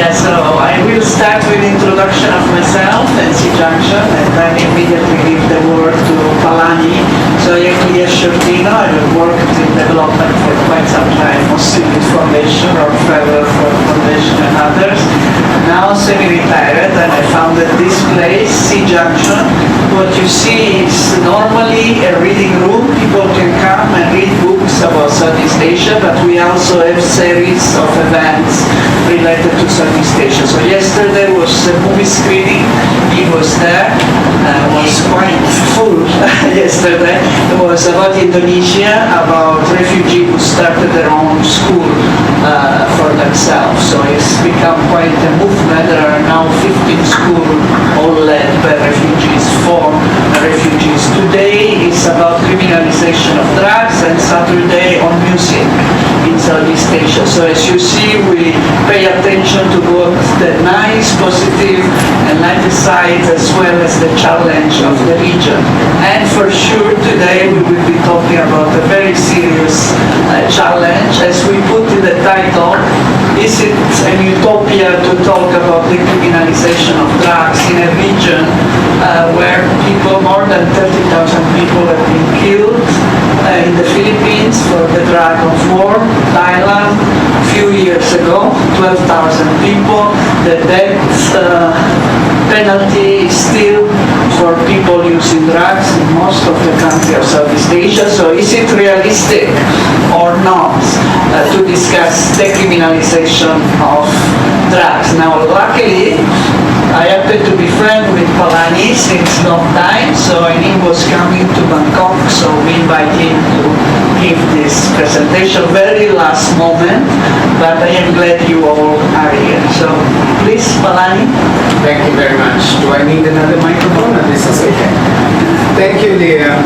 Yeah, so I will start with introduction of myself and SEA Junction, and then immediately give the word to Palani. So actually, as Shortino, I have worked in development for quite some time, mostly with foundation or fellow for foundation and others. Now semi-retired, and I founded this place, SEA Junction. What you see is normally a reading room. People can come and read books about Southeast Asia, but we also have series of events related to Southeast Asia. So yesterday was a movie screening. He was there. Was quite full yesterday. It was about Indonesia, about refugees who started their own school for themselves. So it's become quite a movement. There are now 15 schools, all led by refugees, for refugees. Today is about criminalization of drugs, and Saturday on music in Southeast Asia. So as you see, we pay attention to both the nice, positive, and lighter side, as well as the challenge of the region. And for sure, today we will be talking about a very serious challenge. As we put in the title, is it an utopia to talk about the criminalization of drugs in a region where people, more than 30,000 people have been killed in the Philippines for the drug of war, Thailand, a few years ago, 12,000 people. The death penalty is still for people using drugs in most of the countries of Southeast Asia. So is it realistic or not to discuss decriminalization of drugs? Now, luckily, I happen to be friends with Palani since long time, so I knew he was coming to Bangkok, so we invite him to give this presentation very last moment, but I am glad you all are here. So please, Palani. Thank you very much. Do I need another microphone or this is okay? Thank you, Leah.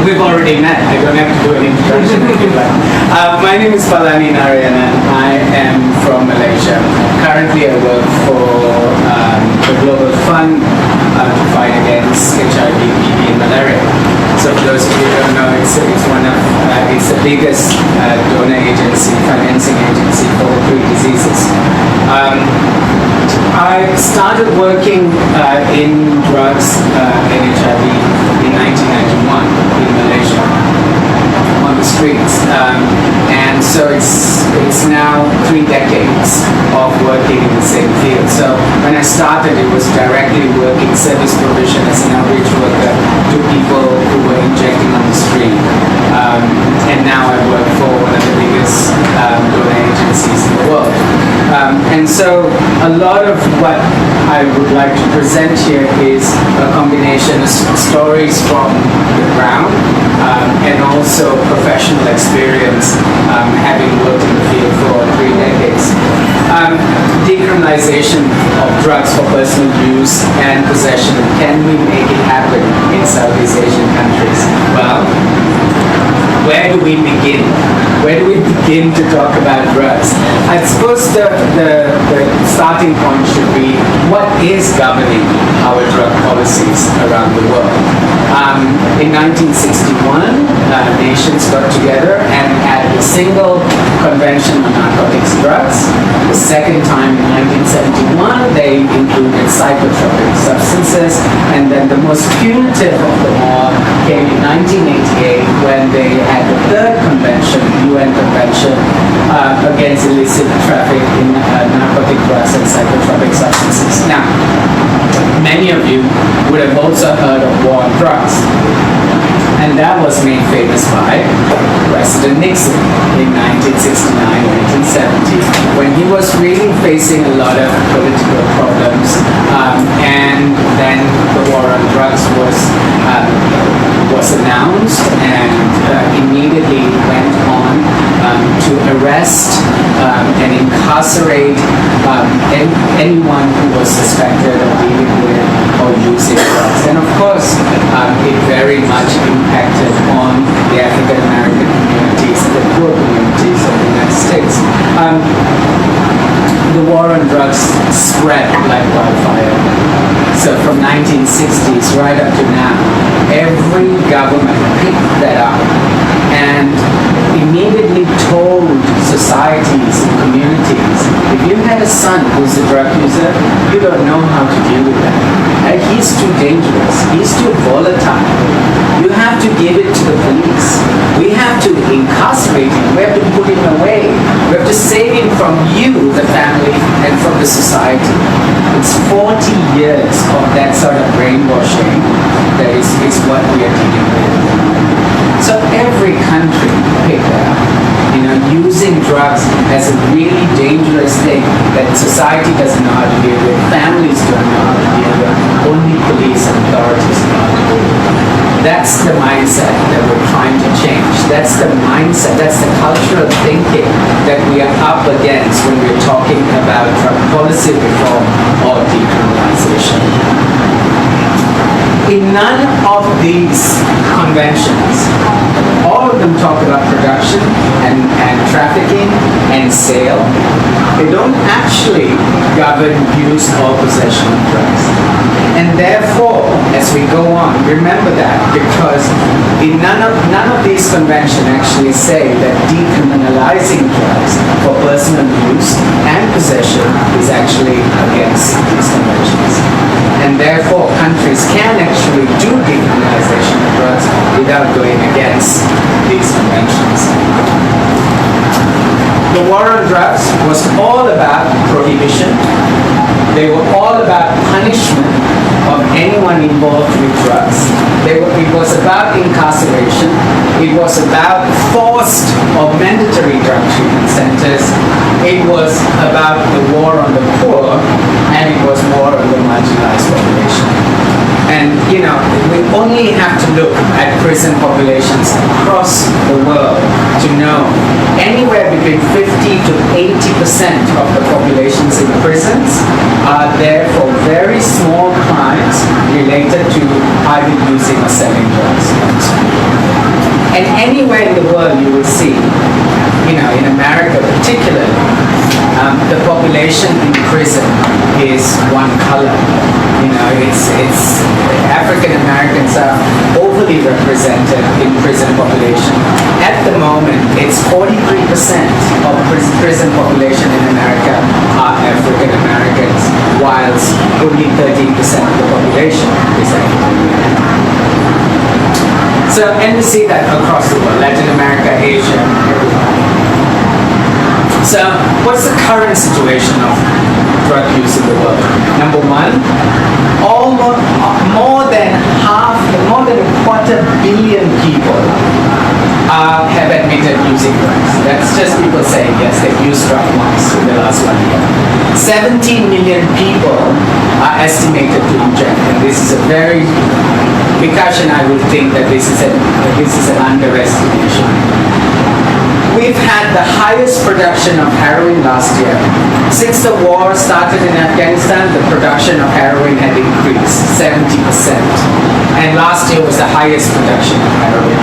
We've already met. I don't have to do an introduction if you like. My name is Palani Narayanan. I am from Malaysia. Currently, I work for the Global Fund to fight against HIV, TB, and malaria. So for those of you who don't know, it's the biggest donor agency, financing agency for three diseases. I started working in drugs and HIV in 1991 in Malaysia on the streets, and so it's now 3 decades of working in the same field. So when I started, it was directly working service provision as an outreach worker to people who were injecting on the street, and now I work for one of the biggest donor agencies in the world. And so a lot of what I would like to present here is a combination of stories from the ground and also professional experience, having worked in the field for 3 decades. Decriminalization of drugs for personal use and possession, can we make it happen in Southeast Asian countries? Well, where do we begin? Where do we begin to talk about drugs? I suppose the starting point should be, what is governing our drug policies around the world? In 1961, nations got together and had a single convention on narcotics and drugs. The second time in 1971, they included psychotropic substances, and then the most punitive of them all came in 1988 when they had the third convention, UN Convention against illicit traffic in narcotic drugs and psychotropic substances. Now, many of you would have also heard of war on drugs, and that was made famous by President Nixon in 1969-1970, when he was really facing a lot of political problems, and then the war on drugs was announced, and immediately went on to arrest and incarcerate anyone who was suspected of dealing with or using drugs. And of course, it very much impacted on the African American communities and the poor communities of the United States. The war on drugs spread like wildfire. So from 1960s right up to now, every government picked that up and immediately told societies and communities, if you had a drug user, you don't know how to deal with that. And he's too dangerous. He's too volatile. You have to give it to the police. We have to incarcerate him. We have to put him away. We have to save him from you, the family, and from the society. It's 40 years of that sort of brainwashing that is what we are dealing with. So every country picked up, using drugs as a really dangerous thing that society doesn't know how to deal with, families don't know how to deal with, only police and authorities know how to deal with. That's the mindset that we're trying to change. That's the mindset, that's the cultural thinking that we are up against when we're talking about drug policy reform or decriminalization. In none of these conventions, all of them talk about production and trafficking and sale. They don't actually govern use or possession of drugs. And therefore, as we go on, remember that, because in none of these conventions actually say that decriminalizing drugs for personal use and possession is actually against these conventions. And therefore, countries can actually do decriminalization of drugs without going against these conventions. The war on drugs was all about prohibition. They were all about punishment of anyone involved with drugs. It was about incarceration. It was about forced or mandatory drug treatment centers. It was about the war on the poor, and it was war on the marginalized population. And, we only have to look at prison populations across the world to know anywhere between 50 to 80% of the populations in prisons are there for very small crimes related to either using or selling drugs. And anywhere in the world you will see, in America particularly, the population in prison is one color. It's African Americans are overly represented in prison population. At the moment, it's 43% of prison population in America are African Americans, whilst only 13% of the population is African American. So, and we see that across the world, Latin America, Asia, everywhere. So, what's the current situation of drug use in the world? Number one, more than a quarter billion people have admitted using drugs. That's just people saying, yes, they've used drugs once in the last 1 year. 17 million people are estimated to inject, and this is a very, Vikash and I would think that this is an underestimation. We've had the highest production of heroin last year. Since the war started in Afghanistan, the production of heroin had increased 70%. And last year was the highest production of heroin.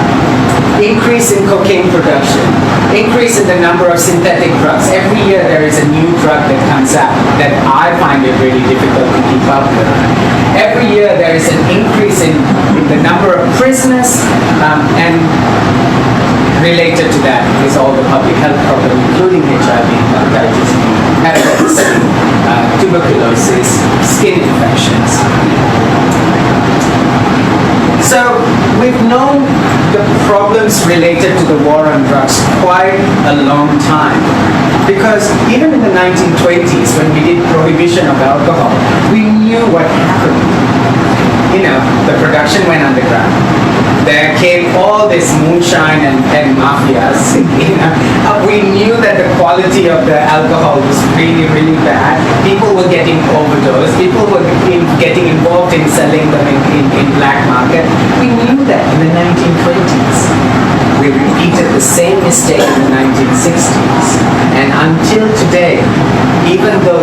Increase in cocaine production. Increase in the number of synthetic drugs. Every year there is a new drug that comes out that I find it really difficult to keep up with. Every year there is an increase in the number of prisoners and related to that is all the public health problems, including HIV, hepatitis B, hepatitis C, tuberculosis, skin infections. So we've known the problems related to the war on drugs quite a long time, because even in the 1920s, when we did prohibition of alcohol, we knew what happened. The production went underground. There came all this moonshine and mafias. We knew that the quality of the alcohol was really, really bad. People were getting overdosed. People were getting involved in selling them in black market. We knew that in the 1920s. We repeated the same mistake in the 1960s. And until today, even though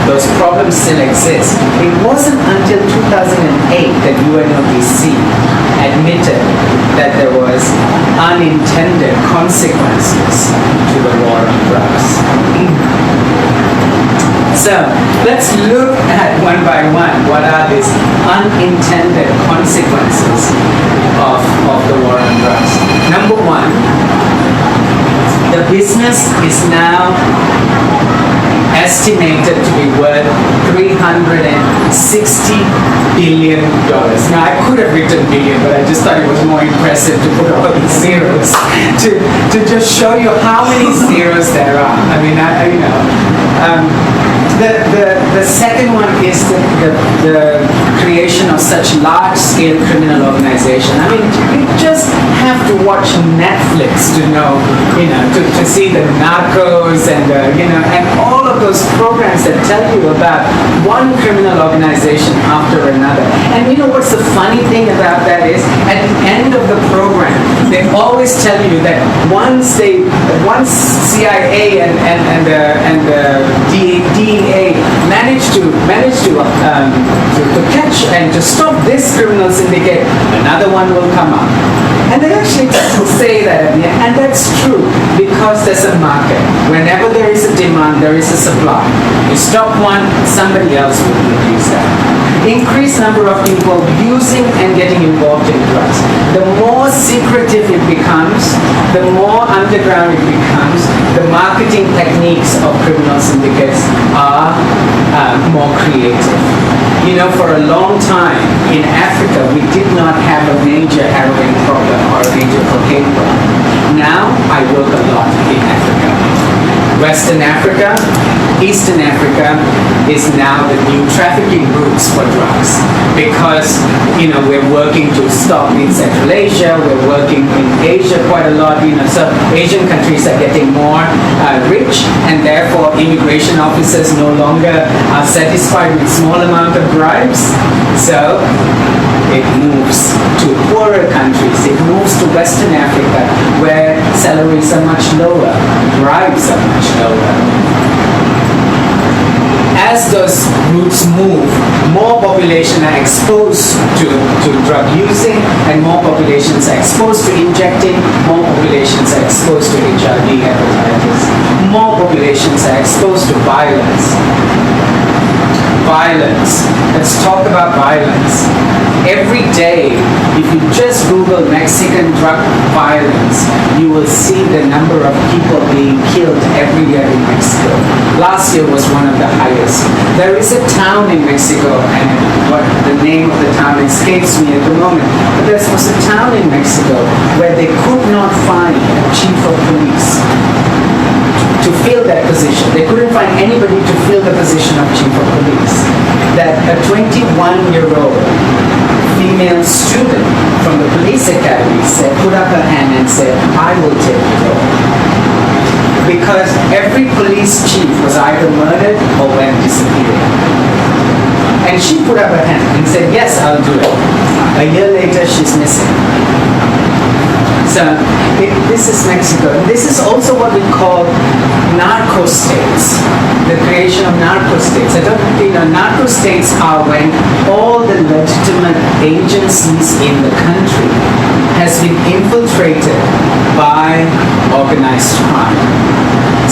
those problems still exist, it wasn't until 2008 that UNODC admitted that there was unintended consequences to the war on drugs. So let's look at one by one what are these unintended consequences of the war on drugs. Number one, the business is now estimated to be worth $360 billion. Now, I could have written billion, but I just thought it was more impressive to put all these zeros to just show you how many zeros there are. I mean, the second one is the creation of such large-scale criminal organization. I mean, you just have to watch Netflix to know, to see the Narcos and and all of those programs that tell you about one criminal organization after another. And what's the funny thing about that is, at the end of the program, they always tell you that once CIA and DEA managed to catch and to stop this criminal syndicate, another one will come up. And they actually say that at the end, and that's true because there's a market. Whenever there is a demand, there is a supply. You stop one, somebody else will produce that. Increased number of people using and getting involved in drugs. The more secretive it becomes, the more underground it becomes, the marketing techniques of criminal syndicates are more creative. For a long time in Africa, we did not have a major heroin problem or a major cocaine problem. Now, I work a lot in Africa. Western Africa, Eastern Africa is now the new trafficking routes for drugs because, we're working to stop in Central Asia, we're working in Asia quite a lot, so Asian countries are getting more rich and therefore immigration officers no longer are satisfied with small amount of bribes. So it moves to poorer countries, it moves to Western Africa where salaries are much lower, bribes are much lower. As those routes move, more population are exposed to drug using and more populations are exposed to injecting, more populations are exposed to HIV, hepatitis, more populations are exposed to violence. Violence. Let's talk about violence. Every day, if you just Google Mexican drug violence, you will see the number of people being killed every year in Mexico. Last year was one of the highest. There is a town in Mexico, and what the name of the town escapes me at the moment, but there was a town in Mexico where they could not find a chief of police to fill that position. They couldn't find anybody to fill the position of chief of police. That a 21-year-old female student from the police academy put up her hand and said, I will take the role. Because every police chief was either murdered or went disappearing. And she put up her hand and said, yes, I'll do it. A year later, she's missing. So this is Mexico. This is also what we call narco states, the creation of narco states. Narco states are when all the legitimate agencies in the country has been infiltrated by organized crime.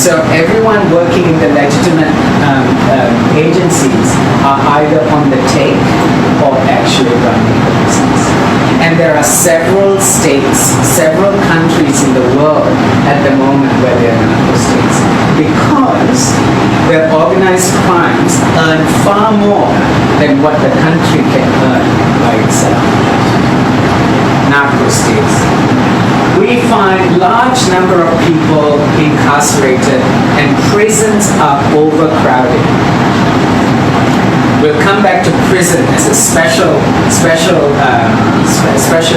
So everyone working in the legitimate agencies are either on the take or actually running the business. And there are several states, several countries in the world at the moment where there are narco states because their organized crimes earn far more than what the country can earn by itself. Narco states. We find large number of people incarcerated and prisons are overcrowded. We'll come back to prison as a special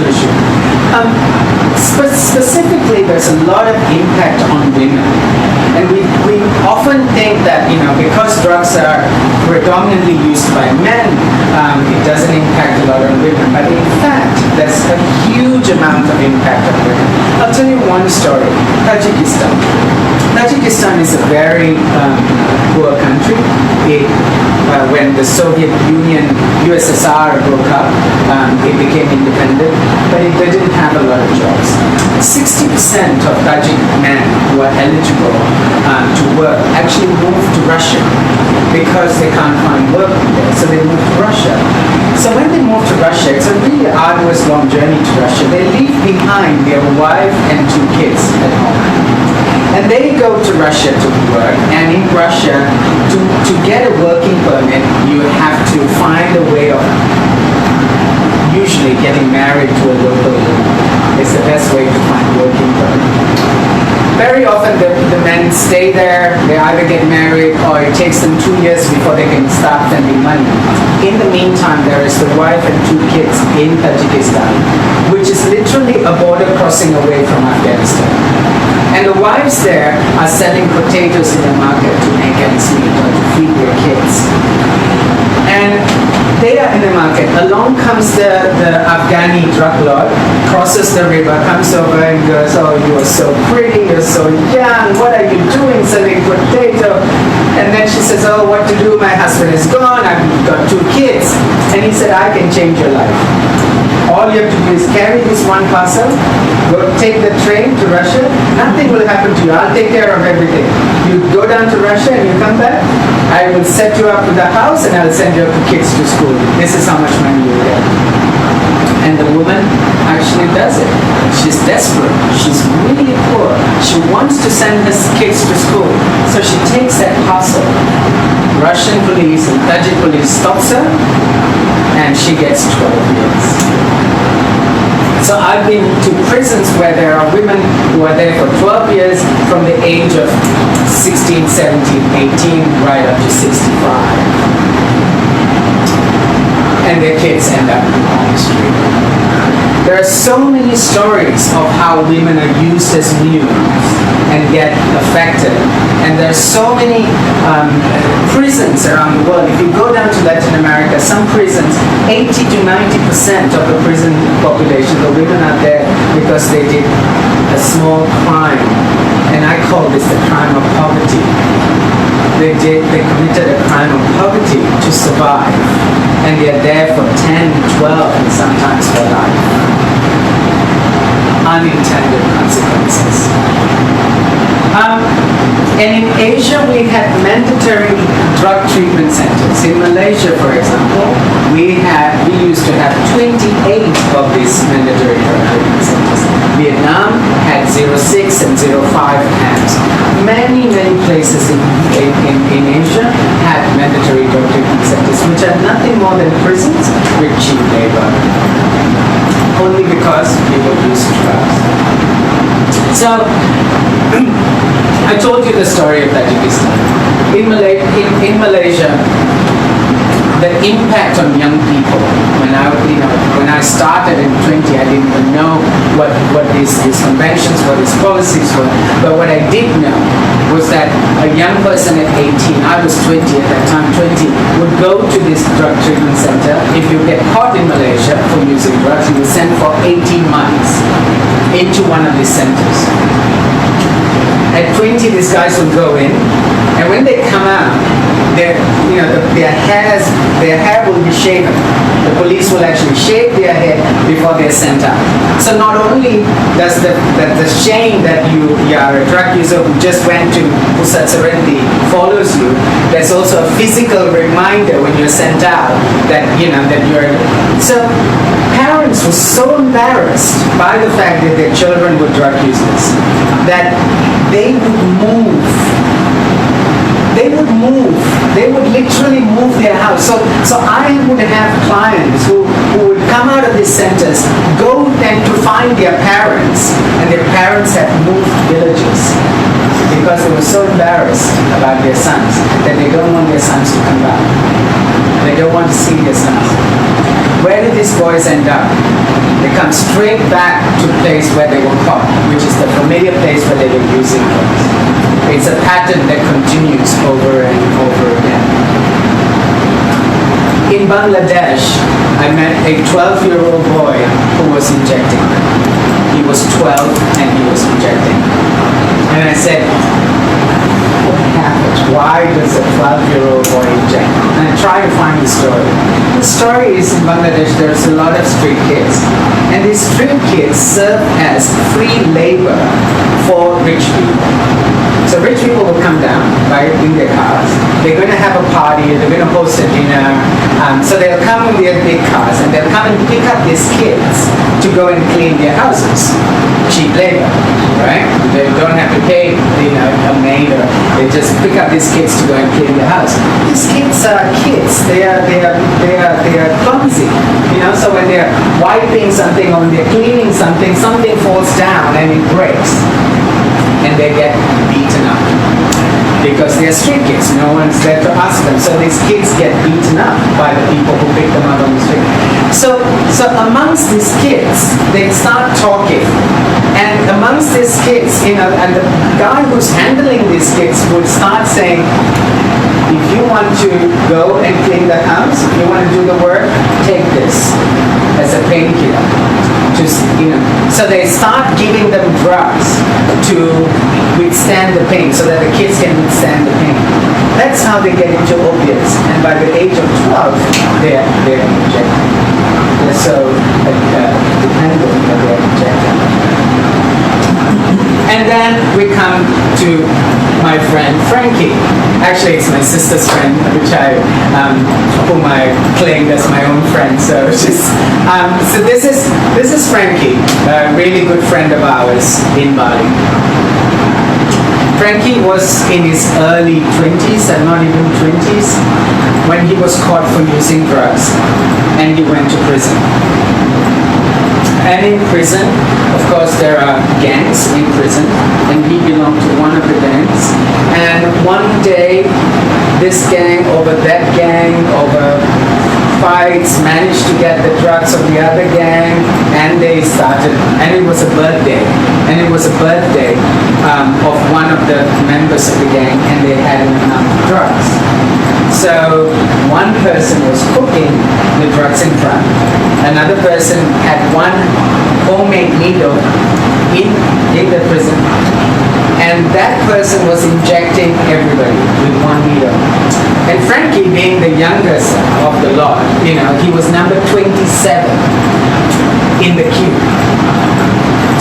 issue. Specifically, there's a lot of impact on women. And we often think that, because drugs are predominantly used by men, it doesn't impact a lot on women. But in fact, there's a huge amount of impact on women. I'll tell you one story. Tajikistan. Tajikistan is a very poor country. When the Soviet Union, USSR broke up, it became independent, but it didn't have a lot of jobs. 60% of Tajik men who are eligible to work actually moved to Russia because they can't find work there, so they moved to Russia. So when they move to Russia, it's a really arduous long journey to Russia. They leave behind their wife and 2 kids at home. And they go to Russia to work, and in Russia, to get a working permit, you have to find a way of usually getting married to a local woman. It's the best way to find a working permit. Very often the men stay there, they either get married or it takes them 2 years before they can start sending money. In the meantime, there is the wife and 2 kids in Tajikistan, which is literally a border crossing away from Afghanistan. And the wives there are selling potatoes in the market to make ends meet or to feed their kids. And they are in the market. Along comes the Afghani drug lord, crosses the river, comes over and goes, "Oh, you are so pretty, you're so young, what are you doing selling potato?" And then she says, "Oh, what to do? My husband is gone, I've got 2 kids." And he said, "I can change your life. All you have to do is carry this one parcel, go take the train to Russia, nothing will happen to you, I'll take care of everything. You go down to Russia and you come back, I will set you up with a house and I'll send your kids to school. This is how much money you get." And the woman actually does it. She's desperate. She's really poor. She wants to send her kids to school. So she takes that parcel. Russian police and Tajik police stops her and she gets 12 years. So I've been to prisons where there are women who are there for 12 years from the age of 16, 17, 18, right up to 65. And their kids end up on the street. There are so many stories of how women are used as mules and get affected. And there are so many prisons around the world. If you go down to Latin America, some prisons, 80 to 90% of the prison population, the women are there because they did a small crime. And I call this the crime of poverty. They committed a crime of poverty to survive. And they're there for 10, 12, and sometimes for life. Unintended consequences. And in Asia, we had mandatory drug treatment centers. In Malaysia, for example, we used to have 28 of these mandatory drug treatment centers. Vietnam had 06 and 05 camps. Many places in Asia had mandatory drug treatment centers, which are nothing more than prisons with cheap labor. Only because people use drugs. So, I told you the story of Tajikistan. In Malaysia, the impact on young people. When I started in 20, I didn't even know what these conventions, what these policies were. But what I did know was that a young person at 18, I was 20 at that time, 20, would go to this drug treatment center. If you get caught in Malaysia for using drugs, you were sent for 18 months into one of these centers. At 20, these guys will go in, and when they come out, their hair will be shaven. The police will actually shave their head before they're sent out. So not only does the shame that you are a drug user who just went to Pusat Serenity follows you, there's also a physical reminder when you're sent out that you're. So parents were so embarrassed by the fact that their children were drug users that they would move. They would literally move their house. So I would have clients who would come out of these centers, go and to find their parents, and their parents had moved villages because they were so embarrassed about their sons that they don't want their sons to come back. They don't want to see their sons. Where do these boys end up? They come straight back to the place where they were caught, which is the familiar place where they were using drugs. It's a pattern that continues over and over again. In Bangladesh, I met a 12-year-old boy who was injecting. He was 12 and he was injecting. And I said, what happened? Why does a 12-year-old boy inject? And I try to find the story. The story is in Bangladesh there's a lot of street kids. And these street kids serve as free labor for rich people. So rich people will come down, right, in their cars. They're going to have a party, they're going to host a dinner. So they'll come in their big cars and they'll come and pick up these kids to go and clean their houses. Cheap labor, right? They don't have to pay, maid, or they just pick up these kids to go and clean the house. These kids are kids. They are clumsy. So when they're wiping something or when they're cleaning something, something falls down and it breaks, and they get beaten up. Because they're street kids, no one's there to ask them. So these kids get beaten up by the people who pick them up on the street. So amongst these kids, they start talking. And amongst these kids, and the guy who's handling these kids would start saying, if you want to go and clean the house, if you want to do the work, take this as a painkiller. So they start giving them drugs to withstand the pain, so that the kids can withstand the pain. That's how they get into opiates, and by the age of 12, they're injected. They're so dependent that they're injected. And then we come to my friend Frankie. Actually, it's my sister's friend, whom I claimed as my own friend. So so this is Frankie, a really good friend of ours in Bali. Frankie was in his early 20s, and not even 20s, when he was caught for using drugs, and he went to prison. And in prison, of course, there are gangs in prison, and he belonged to one of the gangs. And one day, this gang over that gang, over fights, managed to get the drugs of the other gang, and they started, and it was a birthday, of one of the members of the gang, and they had enough drugs. So one person was cooking the drugs in front. Another person had one homemade needle in the prison. And that person was injecting everybody with one needle. And Frankie, being the youngest of the lot, he was number 27 in the queue.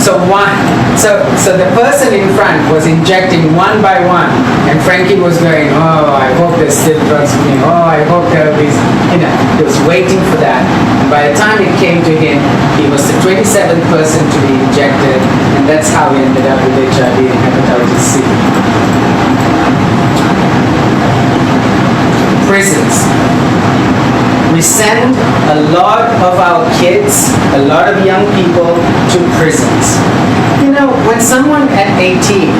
So the person in front was injecting one by one, and Frankie was going, oh, I hope there's still drugs for me. Oh, I hope there will be, he was waiting for that. And by the time it came to him, he was the 27th person to be injected, and that's how he ended up with HIV and hepatitis C. Prisons. We send a lot of our kids, a lot of young people to prisons. When someone at 18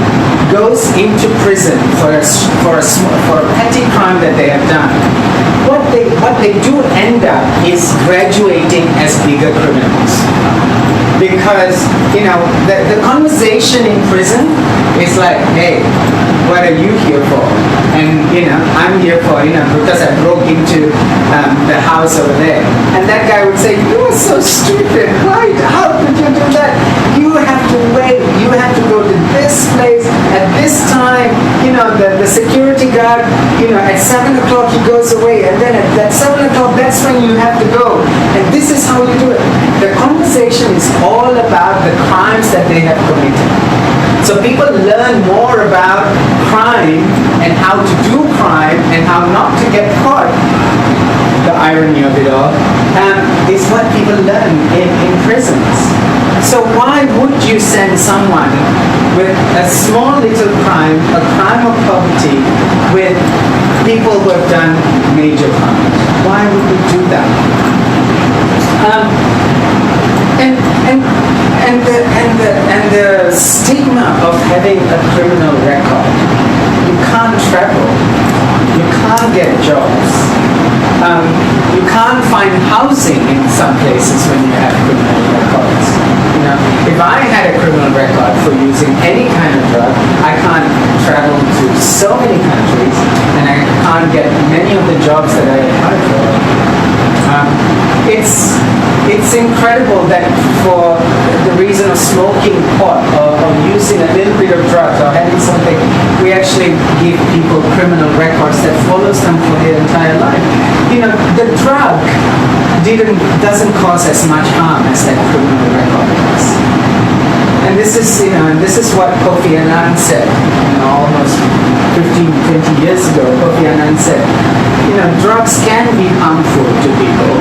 goes into prison for a petty crime that they have done, what they do end up is graduating as bigger criminals. Because, the conversation in prison is like, hey, what are you here for? And, I'm here for, because I broke into the house over there. And that guy would say, you are so stupid. Why? How could you do that? You have to wait. You have to go to this place at this time. The security guard, at 7 o'clock he goes away. And then at 7 o'clock, that's when you have to go. And this is how you do it. The conversation is all about the crimes that they have committed. So people learn more about crime and how to do crime and how not to get caught. The irony of it all is what people learn in prisons. So why would you send someone with a small little crime, a crime of poverty, with people who have done major crimes? Why would we do that? And the stigma of having a criminal record. You can't travel. You can't get jobs. You can't find housing in some places when you have criminal records. If I had a criminal record for using any kind of drug, I can't travel to so many countries, and I can't get many of the jobs that I applied for. It's incredible that for the reason of smoking pot or using a little bit of drugs or having something, we actually give people criminal records that follows them for their entire life. The drug doesn't cause as much harm as that criminal record does. And this is what Kofi Annan said, almost 15, 20 years ago. Kofi Annan said, drugs can be harmful to people,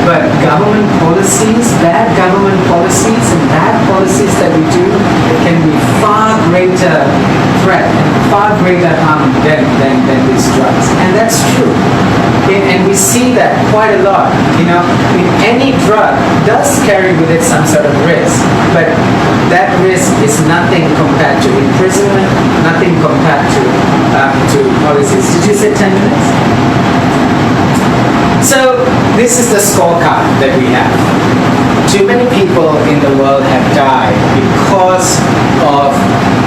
but government policies, bad government policies and bad policies that we do, it can be far greater threat and far greater harm than these drugs. And that's true. And we see that quite a lot. You know, any drug does carry with it some sort of risk, but that risk is nothing compared to imprisonment, nothing compared to policies. Did you say 10 minutes? So this is the scorecard that we have. Too many people in the world have died because of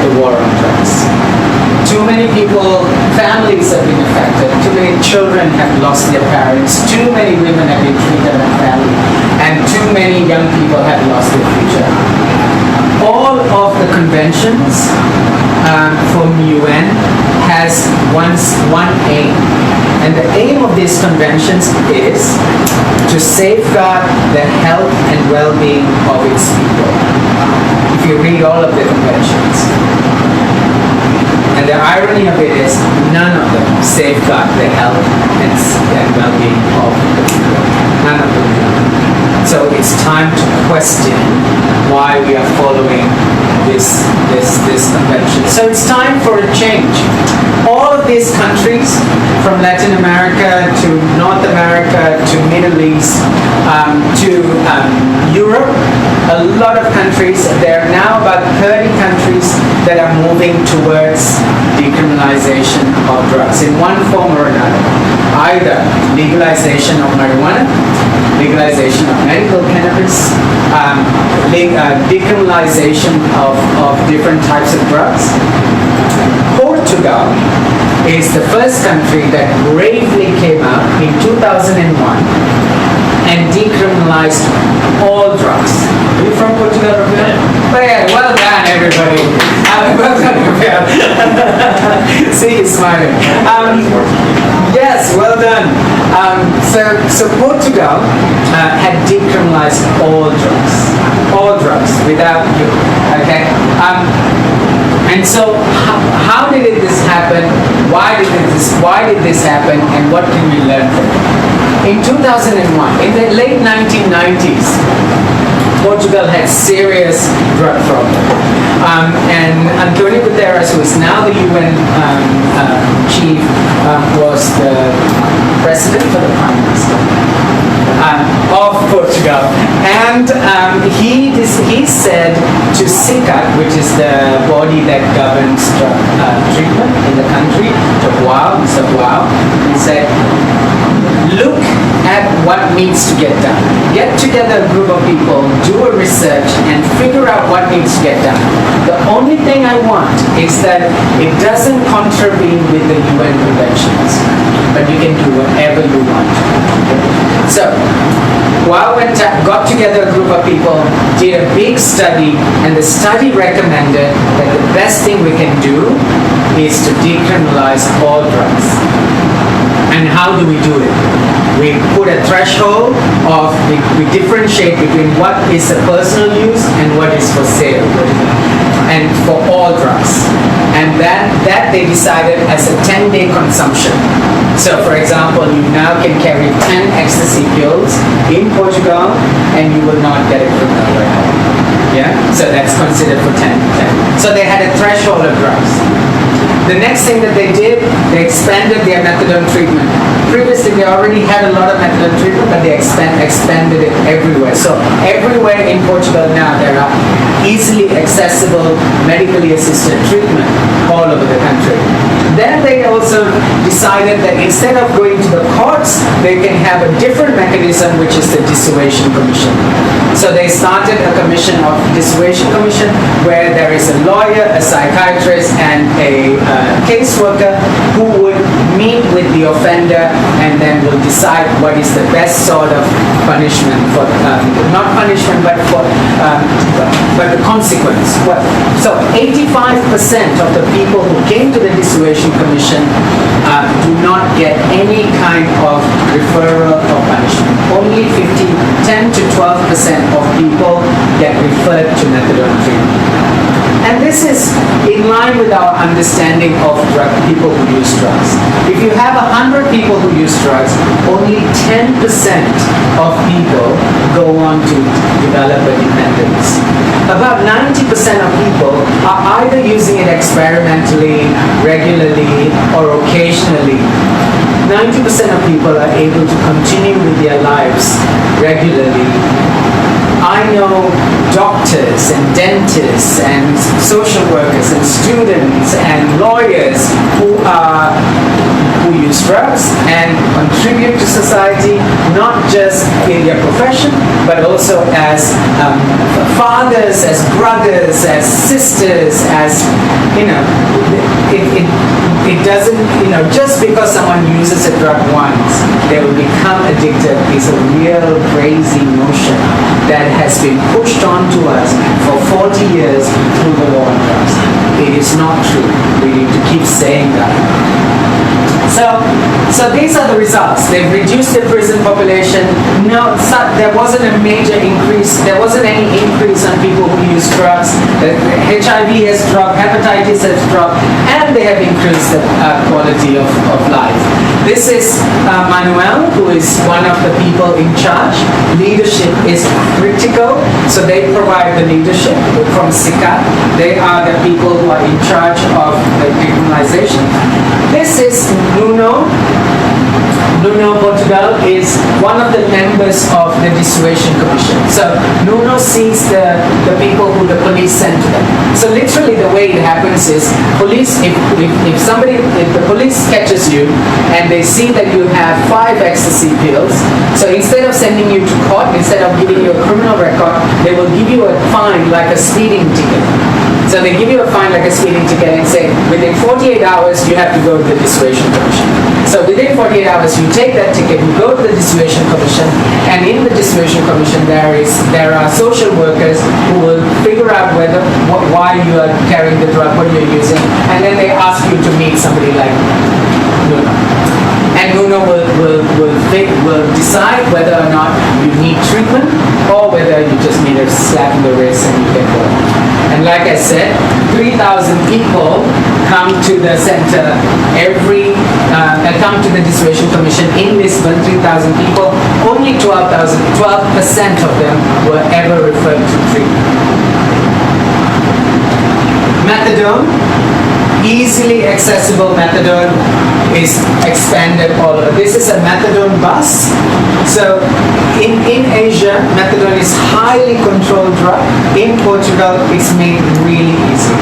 the war on drugs. Too many people, families have been affected. Too many children have lost their parents. Too many women have been treated unfairly. And too many young people have lost their future. All of the conventions from UN has one aim. And the aim of these conventions is to safeguard the health and well-being of its people. If you read all of the conventions. And the irony of it is none of them safeguard the health and well-being of the people. None of them. So it's time to question why we are following this convention. So it's time for a change. All of these countries, from Latin America to North America to Middle East to Europe, a lot of countries, there are now about 30 countries that are moving towards decriminalization of drugs in one form or another. Either legalization of marijuana, legalization of medical cannabis, decriminalization of different types of drugs. Portugal is the first country that bravely came out in 2001 and decriminalized all drugs. Are you from Portugal, Rafael? Oh, yeah, well done, everybody. Well done, Rafael. See, he's smiling. Yes, well done. So Portugal had decriminalized all drugs without you. Okay. And so, how did this happen? Why did this happen? And what can we learn from it? In 2001, in the late 1990s, Portugal had serious drug problem. And Antonio Guterres, who is now the UN chief, was the president or the prime minister of Portugal. And he said to SICA, which is the body that governs drug treatment in the country, Mr. Wow, he said, look at what needs to get done. Get together a group of people, do a research, and figure out what needs to get done. The only thing I want is that it doesn't contravene with the UN conventions, but you can do whatever you want. So, got together a group of people, did a big study, and the study recommended that the best thing we can do is to decriminalize all drugs. And how do we do it? We put a threshold of, we differentiate between what is a personal use and what is for sale, and for all drugs. And that they decided as a 10-day consumption. So for example, you now can carry 10 ecstasy pills in Portugal and you will not get a criminal record. Yeah? So that's considered for 10. So they had a threshold of drugs. The next thing that they did, they expanded their methadone treatment. Previously, they already had a lot of methadone treatment, but they expanded it everywhere. So everywhere in Portugal now, there are easily accessible, medically assisted treatment all over the country. Then they also decided that instead of going to the courts, they can have a different mechanism, which is the Dissuasion Commission. So they started a commission of Dissuasion Commission, where there is a lawyer, a psychiatrist, and a caseworker who would meet with the offender and then will decide what is the best sort of punishment for, not punishment, but for, but the consequence. So 85% of the people who came to the Dissuasion Commission do not get any kind of referral or punishment. Only 10 to 12% of people get referred to methadone treatment. And this is in line with our understanding of people who use drugs. If you have 100 people who use drugs, only 10% of people go on to develop a dependence. About 90% of people are either using using it experimentally, regularly, or occasionally, 90% of people are able to continue with their lives regularly. I know doctors and dentists and social workers and students and lawyers who use drugs and contribute to society, not just in their profession, but also as fathers, as brothers, as sisters, as, it doesn't, just because someone uses a drug once, they will become addicted is a real crazy notion that has been pushed onto us for 40 years through the war on drugs. It is not true. We need to keep saying that. So these are the results. They've reduced the prison population. No, there wasn't a major increase. There wasn't any increase on people who use drugs. HIV has dropped, hepatitis has dropped, and they have increased the quality of life. This is Manuel, who is one of the people in charge. Leadership is critical, so they provide the leadership from SICA. They are the people who are in charge of the decriminalization. This is Nuno. Nuno Portugal is one of the members of the Dissuasion Commission. So Nuno sees the people who the police send to them. So literally the way it happens is police, if the police catches you and they see that you have 5 ecstasy pills, so instead of sending you to court, instead of giving you a criminal record, they will give you a fine like a speeding ticket. So they give you a fine like a speeding ticket and say, within 48 hours, you have to go to the Dissuasion Commission. So within 48 hours, you take that ticket, you go to the Dissuasion Commission, and in the Dissuasion Commission, there are social workers who will figure out why you are carrying the drug, what you're using, and then they ask you to meet somebody like Nuno. And Nuno will decide whether or not you need treatment or whether you just need a slap in the wrist and you can go. And like I said, 3,000 people come to the center come to the Dissuasion Commission in Lisbon, 3,000 people. Only 12% of them were ever referred to treatment. Methadone, easily accessible methadone is expanded all over. This is a methadone bus. So in Asia, methadone is highly controlled drug. In Portugal, it's made really easy.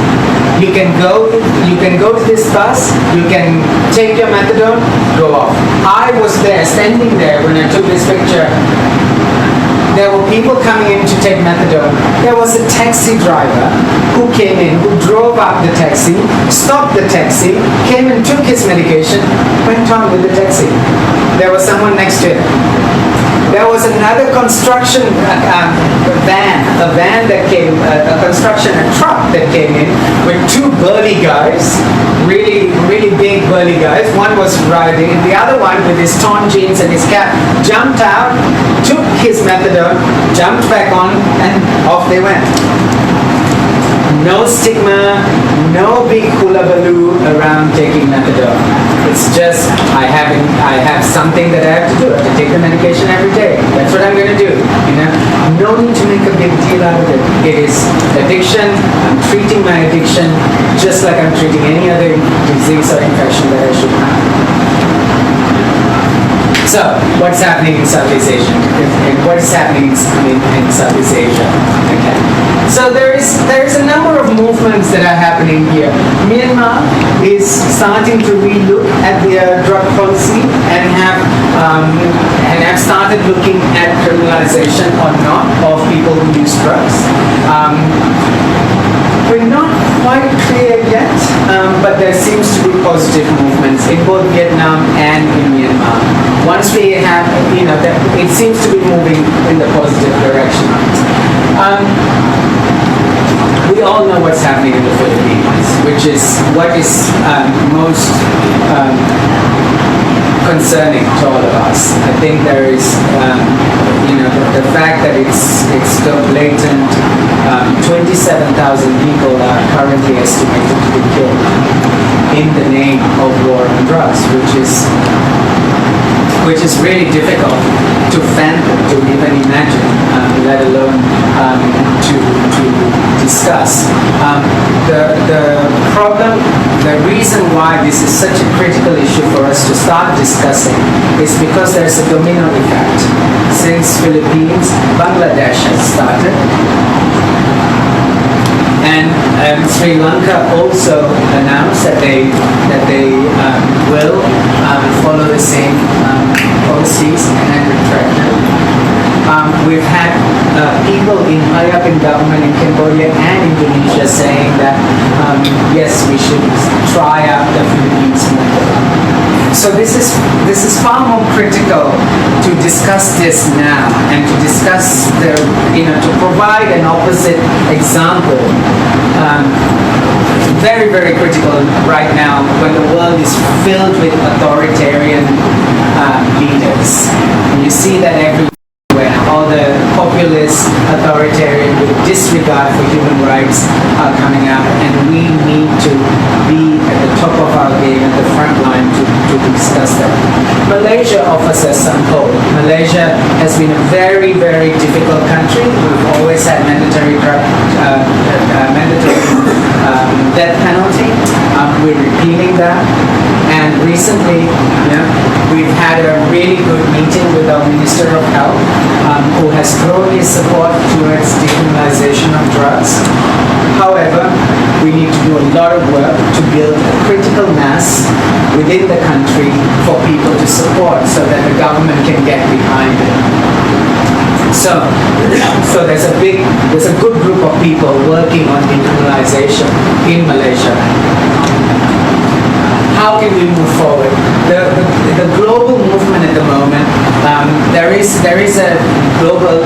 You can go to this bus, you can take your methadone, go off. I was there, standing there when I took this picture. There were people coming in to take methadone. There was a taxi driver who came in, who drove up the taxi, stopped the taxi, came and took his medication, went on with the taxi. There was someone next to him. There was another construction truck that came in with 2 burly guys, really, really big burly guys. One was riding, and the other one with his torn jeans and his cap jumped out, took his methadone, jumped back on, and off they went. No stigma, no big hullabaloo around taking methadone. It's just, I have something that I have to do. I have to take the medication every day. That's what I'm going to do. No need to make a big deal out of it. It is addiction. I'm treating my addiction just like I'm treating any other disease or infection that I should have. So, what's happening in Southeast Asia? And what is happening in Southeast Asia? Okay. So there is a number of movements that are happening here. Myanmar is starting to relook at their drug policy and have started looking at criminalization or not of people who use drugs. We're not quite clear yet, but there seems to be positive movements in both Vietnam and in Myanmar. Once we have, it seems to be moving in the positive direction. We all know what's happening in the Philippines, which is what is most concerning to all of us. I think there is, the fact that it's so blatant. 27,000 people are currently estimated to be killed in the name of war on drugs, which is really difficult to fathom, to even imagine, let alone to discuss. the problem, the reason why this is such a critical issue for us to start discussing is because there's a domino effect. Since Philippines, Bangladesh has started, and Sri Lanka also announced that they will follow the same policies and retracted. We've had people high up in government in Cambodia and Indonesia saying that yes, we should try out the Philippines method. So this is far more critical to discuss this now and to discuss to provide an opposite example. Very, very critical right now when the world is filled with authoritarian leaders. And you see that everywhere. All the populist, authoritarian with disregard for human rights are coming up, and we need to be at the top of our game, at the front line to discuss that. Malaysia offers us some hope. Malaysia has been a very, very difficult country. We've always had mandatory death penalty. We're repealing that. And recently, we've had a really good meeting with our Minister of Health, who has thrown his support towards decriminalization of drugs. However, we need to do a lot of work to build a critical mass within the country for people to support so that the government can get behind it. So there's a good group of people working on decriminalization in Malaysia. How can we move forward? The global movement at the moment, there is a global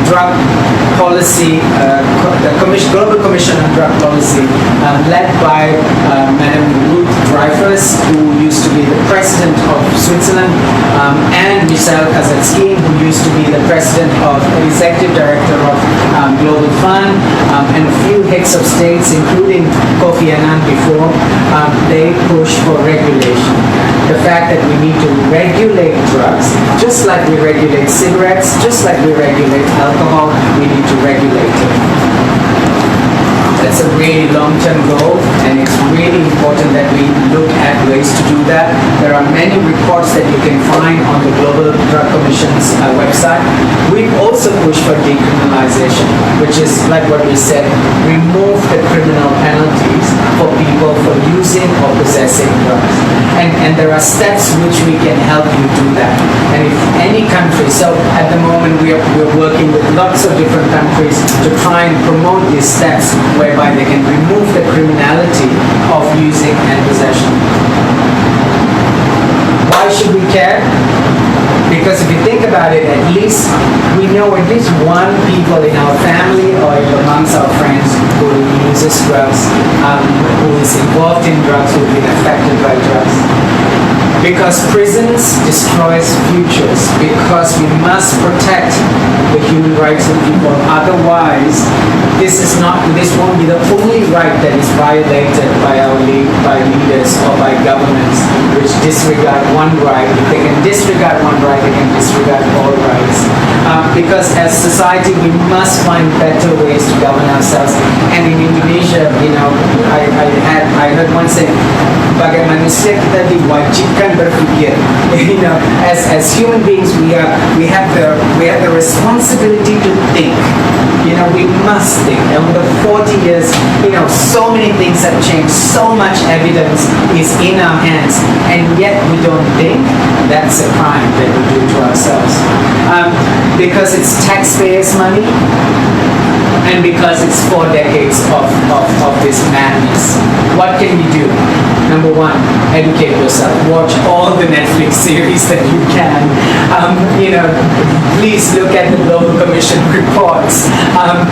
drug policy, the Global Commission on Drug Policy, led by Madam Ruth Dreyfus, who used to be the president of Switzerland, and Michel Kazatsky, who used to be the executive director of Global Fund, and a few heads of states, including Kofi Annan before. They push for regulation. The fact that we need to regulate drugs, just like we regulate cigarettes, just like we regulate alcohol, we need to regulate it. That's a really long-term goal, and it's really important that we look at ways to do that. There are many reports that you can find on the Global Drug Commission's website. We've also pushed for decriminalization, which is, like what we said, remove the criminal penalties for people for using or possessing drugs. And there are steps which we can help you do that. And if any country, so at the moment we're working with lots of different countries to try and promote these steps whereby they can remove the criminality of using and possession. Why should we care? Because if you think about it, at least we know at least one people in our family or amongst our friends who uses drugs, who is involved in drugs, who've been affected by drugs. Because prisons destroys futures, because we must protect the human rights of people. Otherwise, this won't be the only right that is violated by leaders or by governments, which disregard one right. If they can disregard one right, they can disregard all rights. Because as society, we must find better ways to govern ourselves. And in Indonesia, I heard one say, sebagai manusia kita diwajibkan berpikir. As human beings, we have the responsibility to think. We must think. And over the 40 years, so many things have changed. So much evidence is in our hands, and yet we don't think. That's a crime that we do to ourselves. Because it's taxpayers' money, and because it's 4 decades of this madness. What can we do? Number one, educate yourself. Watch all the Netflix series that you can. Please look at the Global Commission reports.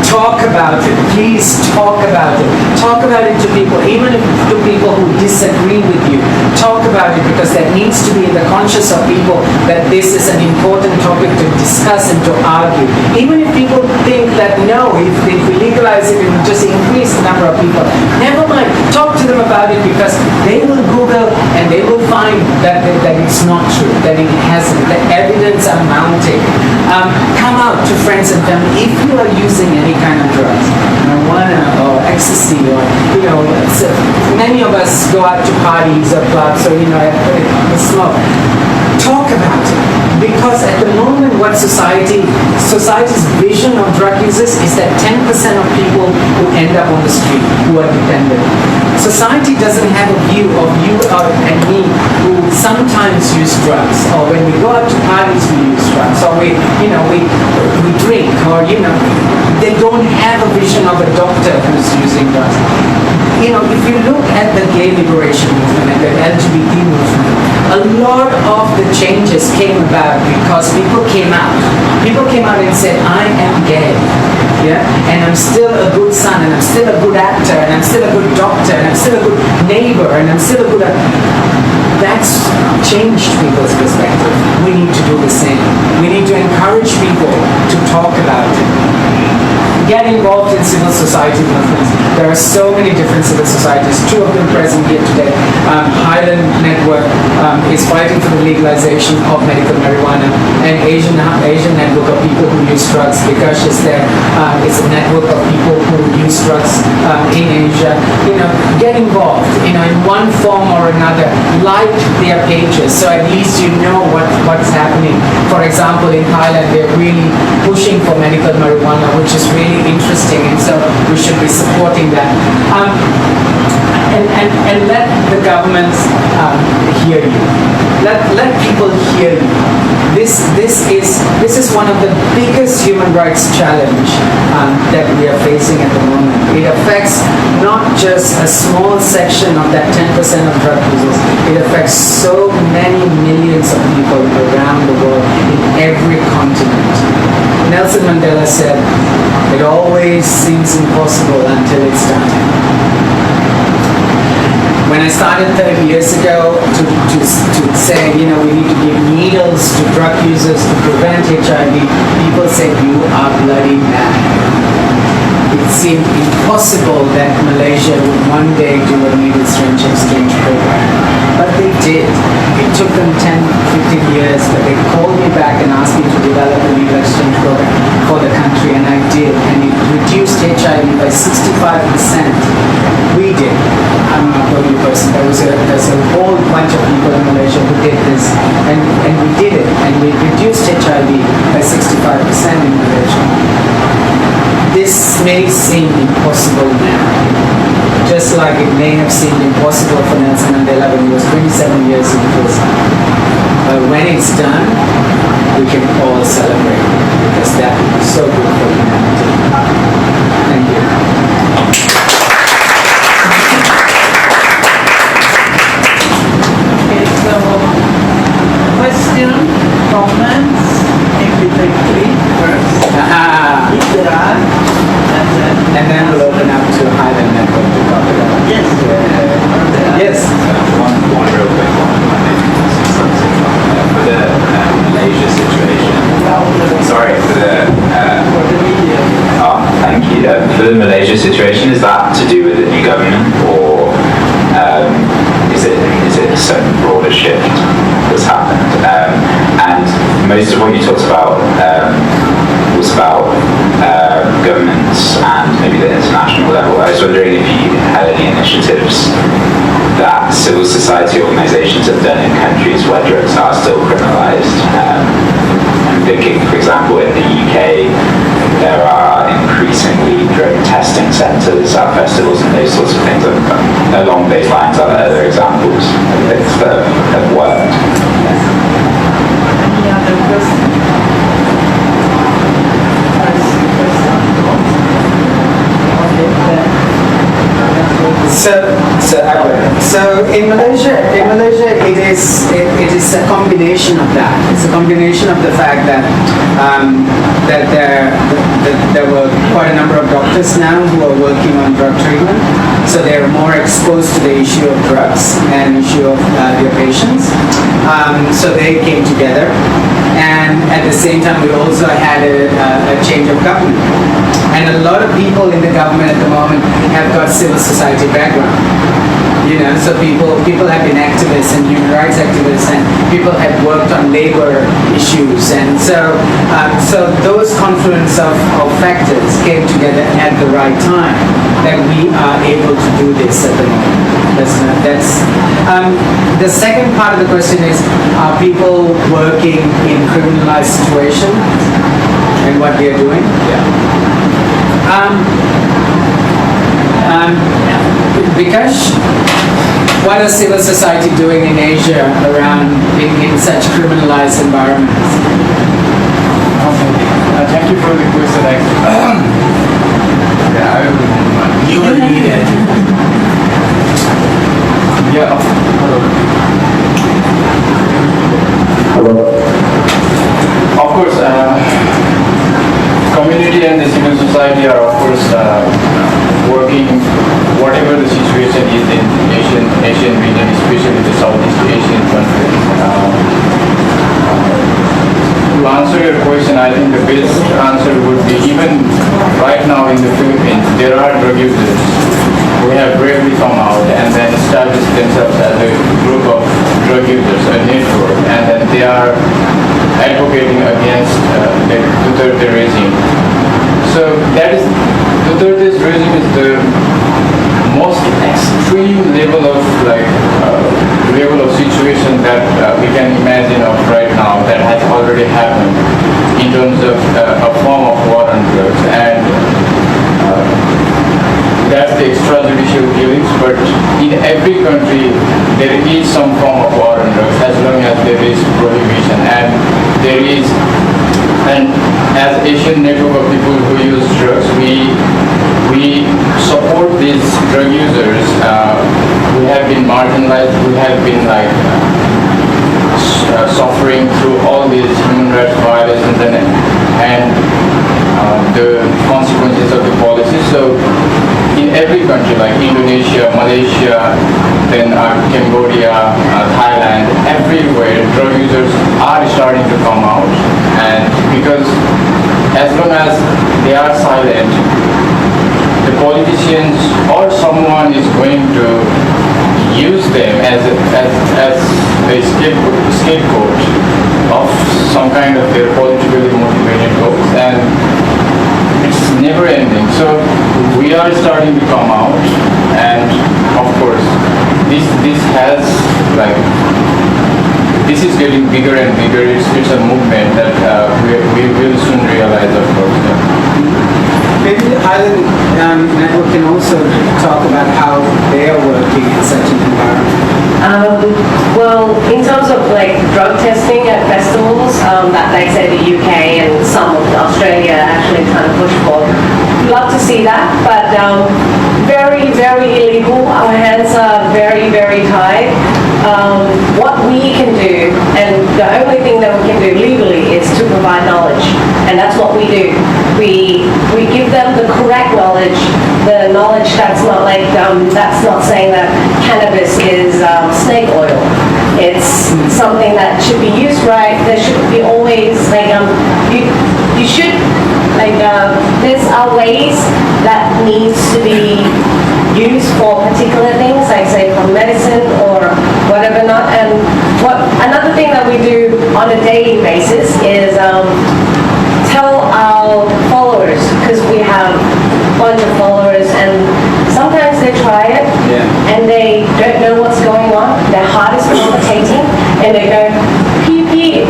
Talk about it. Please talk about it. Talk about it to people, even to people who disagree with you. Talk about it, because that needs to be in the conscious of people that this is an important topic to discuss and to argue. Even if people think that no, if we legalize it, it will just increase the number of people. Never mind. Talk to them about it, because they will Google and they will find that it's not true, that it hasn't. The evidence are mounting. Come out to friends and family if you are using any kind of drugs, marijuana or ecstasy, or so many of us go out to parties or clubs, or smoke. Talk about it, because at the moment, what society's vision of drug users is that 10% of people who end up on the street who are dependent. Society doesn't have a view of you and me who sometimes use drugs, or when we go out to parties we use drugs, or we drink, or they don't have a vision of a doctor who's using drugs. If you look at the gay liberation movement and the LGBT movement, a lot of the changes came about because people came out. People came out and said, I am gay. Yeah? And I'm still a good son, and I'm still a good actor, and I'm still a good doctor, and I'm still a good neighbor, and I'm still a good... That's changed people's perspective. We need to do the same. We need to encourage people to talk about it. Get involved in civil society movements. There are so many different civil societies, 2 of them present here today. Highland Network is fighting for the legalization of medical marijuana, and Asian Network of people who use drugs, because it's there. It's a network of people who use drugs in Asia. Get involved, in one form or another. Like their pages, so at least you know what's happening. For example, in Thailand, they're really pushing for medical marijuana, which is really interesting, and so we should be supporting that. And let the governments hear you. Let people hear you. This is one of the biggest human rights challenge that we are facing at the moment. It affects not just a small section of that 10% of drug users. It affects so many millions of people around the world in every continent. Nelson Mandela said, "It always seems impossible until it's done." When I started 30 years ago to say, we need to give needles to drug users to prevent HIV, people said, you are bloody mad. It seemed impossible that Malaysia would one day do a needle syringe exchange program. But they did. It took them 10, 15 years, but they called me back and asked me to develop a needle exchange program for the country, and I did. And it reduced HIV by 65%. We did. I'm not the only person. There's a whole bunch of people in Malaysia who did this, and we did it. And we reduced HIV by 65% in Malaysia. This may seem impossible now, just like it may have seemed impossible for Nelson Mandela when he was 27 years in prison. But when it's done, we can all celebrate, because that would be so good for humanity. Thank you. Okay, so question, comments, if we take 3 first. If there are, And then we'll open up to Highland Network to talk about it. yes. Yes. One real quick one. For the Malaysia situation. Sorry, for the media. thank you. For the Malaysia situation, is that to do with the new government, or is it a certain broader shift that's happened? And most of what you talked about was about governments and maybe the international level. I was wondering if you had any initiatives that civil society organizations have done in countries where drugs are still criminalized. I'm thinking, for example, in the UK, there are increasingly drug testing centres at festivals and those sorts of things. Along those lines, are there other examples of things that have worked? Any other questions? So in Malaysia, it is a combination of that. It's a combination of the fact that there were quite a number of doctors now who are working on drug treatment, so they're more exposed to the issue of drugs and issue of their patients. So they came together, and at the same time we also had a change of government. And a lot of people in the government at the moment have got civil society background. So people have been activists and human rights activists, and people have worked on labor issues, and so those confluence of factors came together at the right time that we are able to do this at the moment. The second part of the question is, are people working in criminalized situations and what they are doing? Because what is civil society doing in Asia around in such criminalized environments? Thank you for the question. You will need it. Yeah. Hello. Of course, community and the civil society are of course working whatever the situation is in Asian region, especially the Southeast Asian countries. To answer your question, I think the best answer would be, even right now in the Philippines, there are drug users who have bravely come out and then established themselves as a group of drug users, a network, and then they are advocating against the Duterte regime. So that is, Duterte's regime is the most extreme level of situation that we can imagine of right now, that has already happened in terms of a form of war on drugs, and that's the extrajudicial killings. But in every country there is some form of war on drugs, as long as there is prohibition, and there is, and as Asian network of people who use drugs, we support these drug users who have been marginalized, who have been suffering through all these human rights violations and the consequences of the policies. So in every country like Indonesia, Malaysia, then Cambodia, Thailand, everywhere drug users are starting to come out, and because as long as they are silent, the politicians or someone is going to use them as a scapegoat of some kind of their politically motivated goals, and it's never ending. So we are starting to come out, and of course this has this is getting bigger and bigger. It's a movement that we will soon realize, of course. Maybe the Island Network can also talk about how they are working in such an environment. Well, in terms of drug testing at festivals, that they say the UK and some of Australia actually kind of push for. Love to see that, but very, very illegal. Our hands are very, very tied. What we can do, and the only thing that we can do legally, is to provide knowledge, and that's what we do. We give them the correct knowledge, the knowledge that's not that's not saying that cannabis is snake oil. It's something that should be used right. There should be always you should there's ways that needs to be used for particular things, like say for medicine or whatever not. And another thing that we do on a daily basis is tell our followers, because we have a bunch of followers, and sometimes they try it and they don't know what's going on. Their heart is palpitating and they go, PP,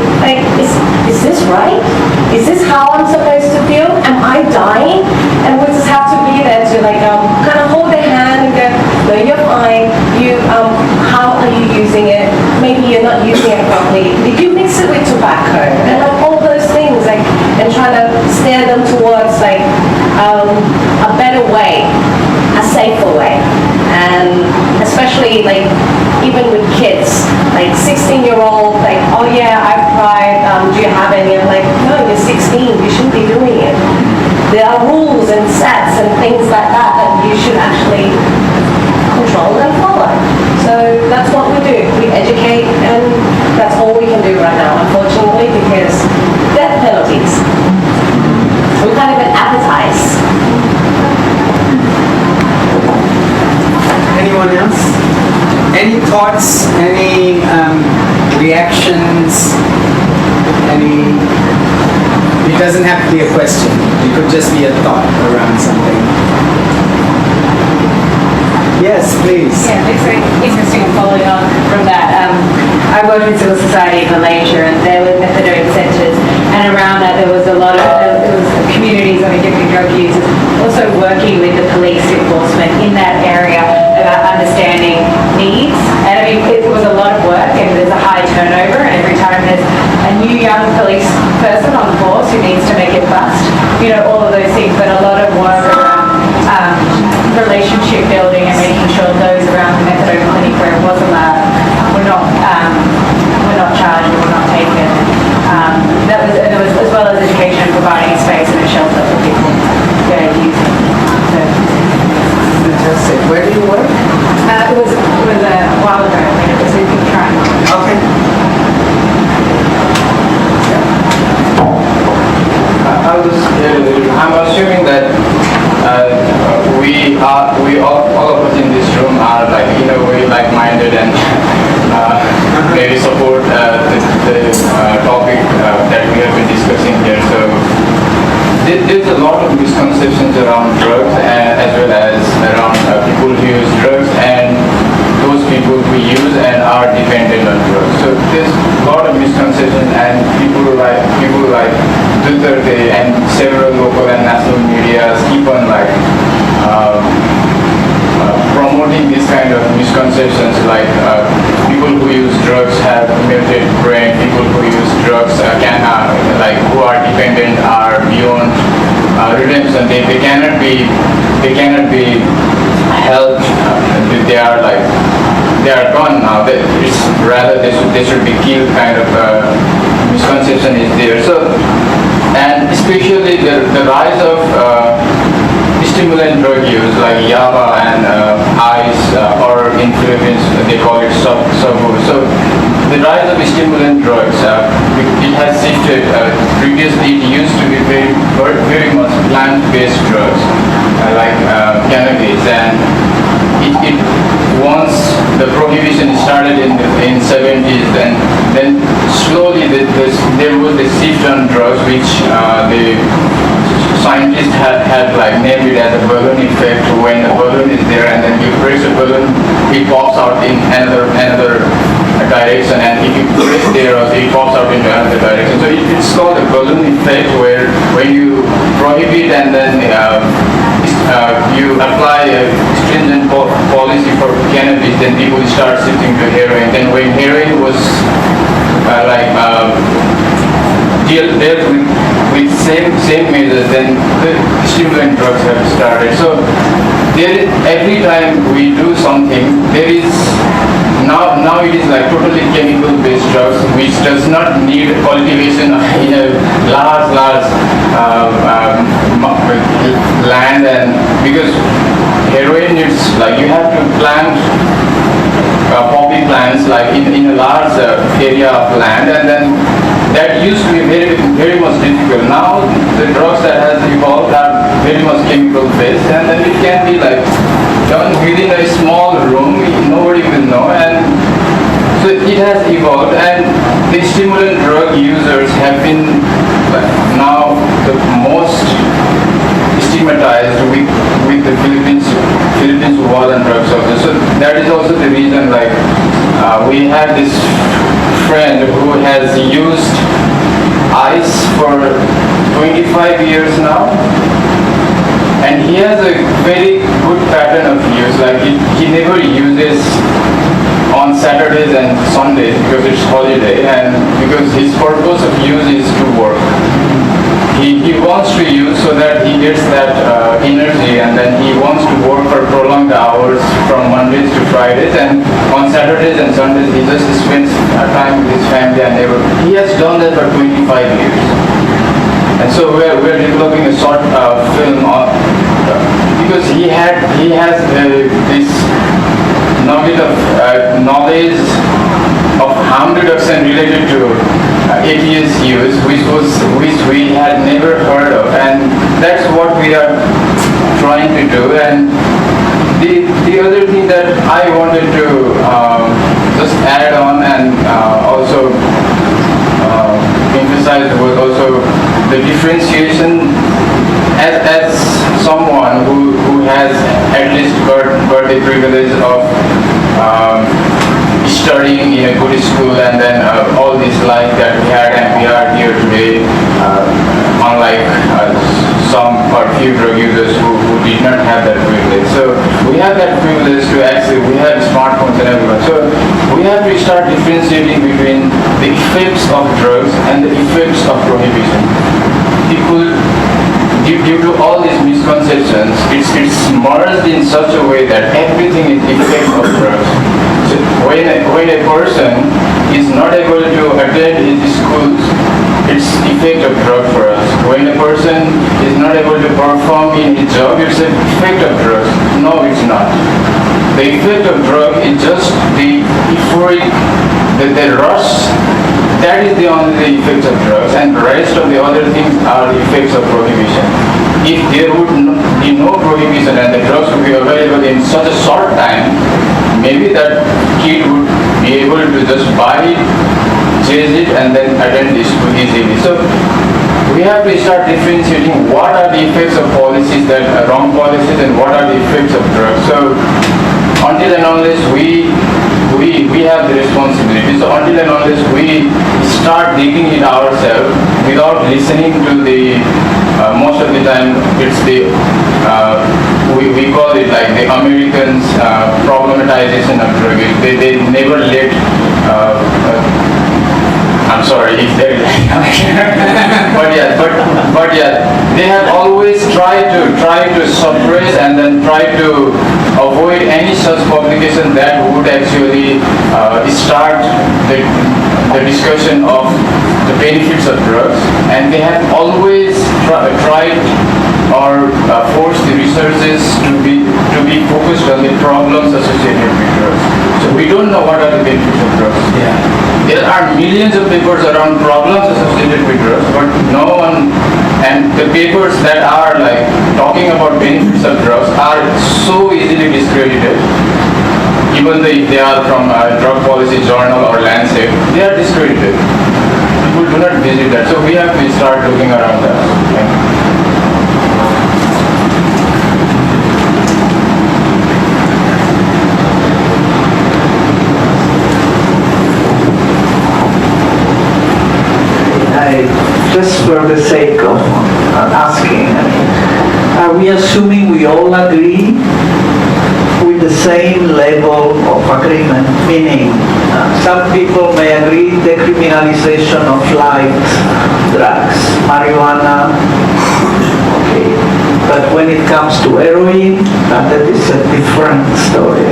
is this right? Is this how I'm supposed to feel? Am I dying? And we just have to be there to kind of hold their hand and go, no, you're fine. How are you using it? Maybe you're not using it properly. Did you mix it with tobacco? And all those things, and try to steer them towards a better way, a safer way. And especially even with kids, 16-year-old, oh yeah, I've tried, do you have any? I'm like, no, you're 16, you shouldn't be doing it. There are rules and sets and things like that you should actually control and follow. So that's what we do. We educate, and that's all we can do right now, unfortunately, because death penalties. We can't even advertise. Anyone else? thoughts, any reactions, any... It doesn't have to be a question. It could just be a thought around something. Yes, please. Yeah, it's very interesting following on from that. I worked in civil society in Malaysia, and there were methadone centres, and around that there was a lot of communities of addicted drug users also working with the police enforcement in that area about understanding needs. And I mean, it was a lot of work, and there's a high turnover, and every time there's a new young police person on force who needs to make it fast, you know, all of those things, but a lot of work around relationship building and making sure those around the methadone clinic where it was allowed were not charged or were not taken. That was, and there was, as well as education and providing a space and a shelter for people who are using. So, Fantastic. Where do you work? it was a while ago. I mean, it was a good try. Okay. I'm assuming that we all of us in this room are like in a way like-minded and maybe support the topic that we have been discussing here. So there's a lot of misconceptions around drugs as well as around people who use drugs and those people who use and are dependent on drugs. So there's a lot of misconceptions, and people like Utopia and several local and national media keep on promoting this kind of misconceptions, like people who use drugs have melted brain, people who use drugs who are dependent are beyond redemption. They cannot be helped. They are gone now. It's rather they should be killed kind of misconception is there. So, and especially the rise of stimulant drug use like yaba and ice, or in Philippines they call it sabu. So the rise of stimulant drugs, it has shifted. Previously it used to be very much plant-based drugs like cannabis, and it once the prohibition started in 70s, then slowly there was a shift on drugs, which the scientists had named it as a balloon effect. When the balloon is there and then you press a balloon, it pops out in another direction, and if you press there also it pops out into another direction. So it's called a balloon effect, where when you prohibit and then you apply a stringent policy for cannabis, then people start shifting to heroin. Then when heroin was dealt with same measures, then the stimulant drugs have started. So every time we do something, there is now it is like totally chemical based drugs, which does not need cultivation in a large land, and because heroin is like you have to plant poppy plants like in a large area of land, and then that used to be very much difficult. Now the drugs that has evolved are very much chemical based, and then it can be like done within a small room, nobody will know, and so it has evolved. And the stimulant drug users have been now the most stigmatized with the Philippines war on drugs also. So that is also the reason we have this friend who has used ice for 25 years now, and he has a very good pattern of use. Like he never uses on Saturdays and Sundays because it's holiday, and because his purpose of use is to work. He wants to use so that he gets that energy, and then he wants to work for prolonged hours from Mondays to Fridays, and on Saturdays and Sundays he just spends time with his family and neighborhood. He has done that for 25 years. And so we're developing a short film on because he has this nugget of knowledge of harm reduction related to ATS use, which we had never heard of, and that's what we are trying to do. And the other thing that I wanted to the differentiation as someone who has at least got the privilege of studying in a good school and then all this life that we had and we are here today, unlike some or few drug users who did not have that privilege. So we have that privilege to actually, we have smartphones and everyone. So we have to start differentiating between the effects of drugs and the effects of prohibition. People, due to all these misconceptions, it's merged in such a way that everything is effect of drugs. So when a person is not able to attend his schools, it's effect of drug for us. When a person is not able to perform in his job, it's an effect of drugs. No, it's not. The effect of drug is just the euphoric, the rush. That is the only effects of drugs, and the rest of the other things are the effects of prohibition. If there would be no prohibition and the drugs would be available in such a short time, maybe that kid would be able to just buy it, chase it, and then attend the school easily. So we have to start differentiating what are the effects of policies that are wrong policies and what are the effects of drugs. So until and unless we have the responsibility. So until and unless we start digging it ourselves without listening to the most of the time it's the we call it like the Americans problematization of drug use. They never let I'm sorry if they're but yeah, they have always tried to suppress and then try to avoid any such publication that would actually start the discussion of the benefits of drugs, and they have always tried or forced the researchers to be focused on the problems associated with drugs. So we don't know what are the benefits of drugs. Yeah. There are millions of papers around problems associated with drugs, but no one, and the papers that are like talking about benefits of drugs are so easily discredited. Even though they are from Drug Policy Journal or Lancet, they are discredited. People do not visit that, so we have to start looking around that. Just for the sake of asking, are we assuming we all agree with the same level of agreement? Meaning, some people may agree decriminalization of light drugs, marijuana, okay. But when it comes to heroin, that is a different story.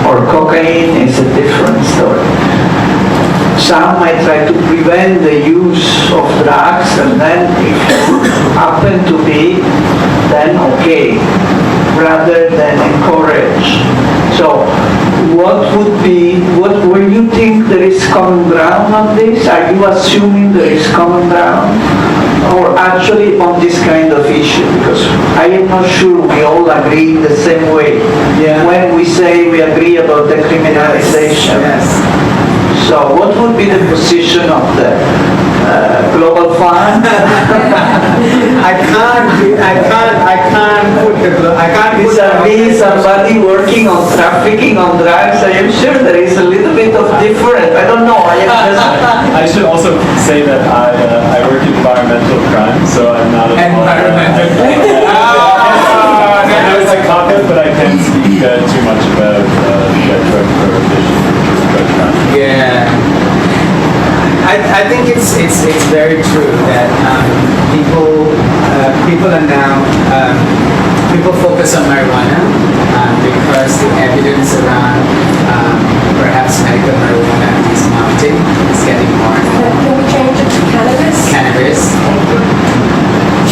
Or cocaine is a different story. Some might try to prevent the use of drugs, and then if you happen to be, then okay, rather than encourage. So where you think there is common ground on this? Are you assuming there is common ground? Or actually on this kind of issue? Because I am not sure we all agree the same way. Yeah. When we say we agree about decriminalization. Yes. So what would be the position of the Global Fund? I can't Vis-a-vis somebody working on trafficking on drugs, I am sure there is a little bit of difference. I don't know. I should also say that I work in environmental crime, so I'm not a Environmental crime. I know it's a cop-out, but I can't speak too much about drug prohibition. Yeah, I think it's very true that people are now people focus on marijuana because the evidence around perhaps medical marijuana is mounting, it's getting more. Can we change it to cannabis? Cannabis. Thank you.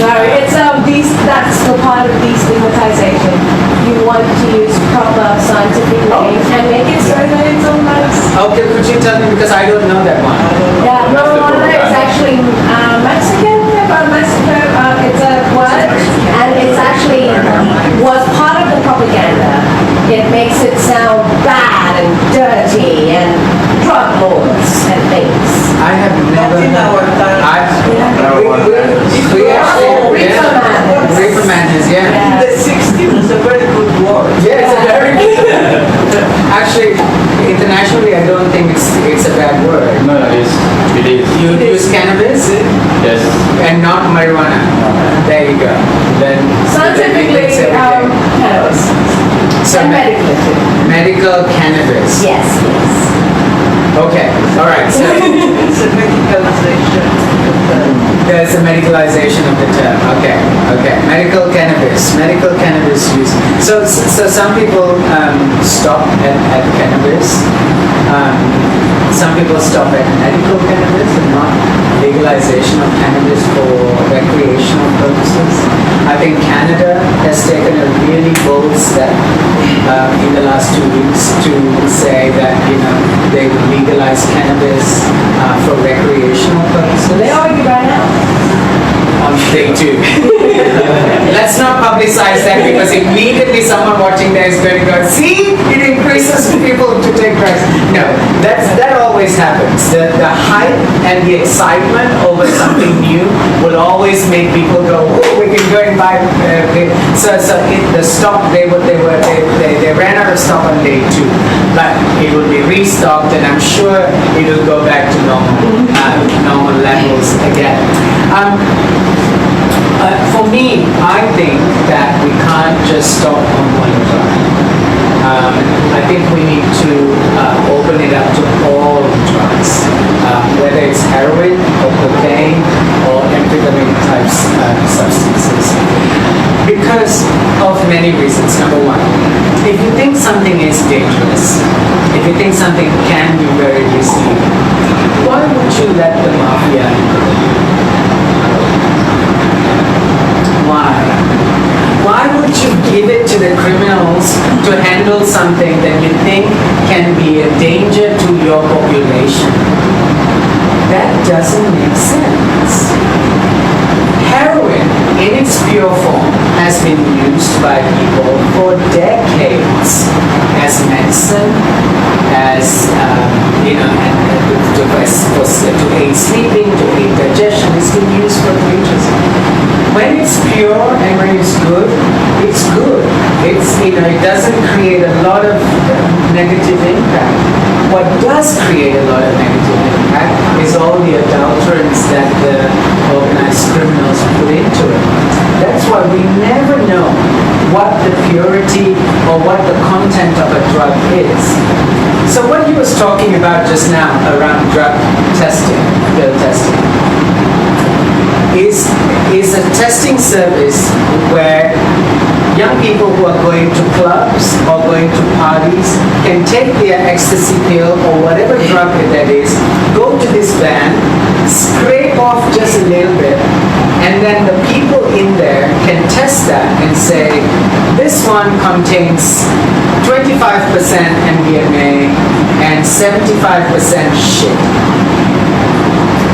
No, it's that's the part of destigmatization. You want to use proper scientific names and make it so that it's all nice. Okay, could you tell me, because I don't know that one. Yeah, marijuana is actually Mexican, about Mexico. It's a word, and it's actually was part of the propaganda. It makes it sound bad and dirty and drug lords and things. I have never. In our time. We internationally, I don't think it's a bad word. No, it is. You use cannabis Yes. and not marijuana. There you go. Then Scientifically, it's every day. cannabis. So And medically too. medical cannabis. Yes, yes. Okay. All right. So It's a medicalization. there's a medicalization of the term. Okay. Okay. Medical cannabis use. So some people stop at cannabis. Some people stop at medical cannabis and not legalization of cannabis for recreational purposes. I think Canada has taken a really bold step in the last 2 weeks to say that they would legalize cannabis for recreational purposes. They already right now. They do. Let's not publicize that because immediately someone watching there is going to go, see, it increases people to take drugs. No, that always happens. The hype and the excitement over something new will always make people go, oh, we can go and buy. The stock they ran out of stock on day 2, but it will be restocked, and I'm sure it will go back to normal levels again. For me, I think that we can't just stop on one drug. I think we need to open it up to all drugs, whether it's heroin or cocaine or amphetamine type substances, because of many reasons. Number one, if you think something is dangerous, if you think something can be very risky, why would you let the mafia into it? Why would you give it to the criminals to handle something that you think can be a danger to your population? That doesn't make sense. Heroin, in its pure form, has been used by people for decades as medicine, as to aid sleeping, to aid digestion. It's been used for ages. When it's pure and when it's good, it's good. It doesn't create a lot of negative impact. What does create a lot of negative impact is all the adulterants that the organized criminals put into it. That's why we never know what the purity or what the content of a drug is. So what he was talking about just now around drug testing, pill testing, is a testing service where young people who are going to clubs or going to parties can take their ecstasy pill or whatever drug that is, go to this van, scrape off just a little bit, and then the people in there can test that and say, this one contains 25% MDMA and 75% shit.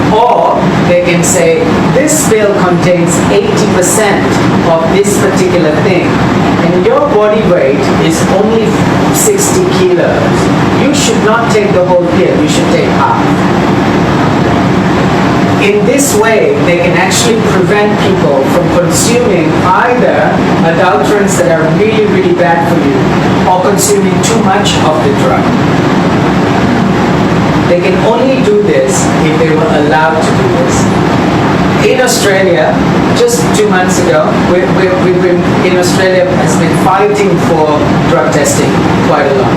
Or they can say, this pill contains 80% of this particular thing, and your body weight is only 60 kilos. You should not take the whole pill, you should take half. In this way, they can actually prevent people from consuming either adulterants that are really, really bad for you, or consuming too much of the drug. They can only do this if they were allowed to do this. In Australia, just 2 months ago, Australia has been fighting for drug testing quite a lot.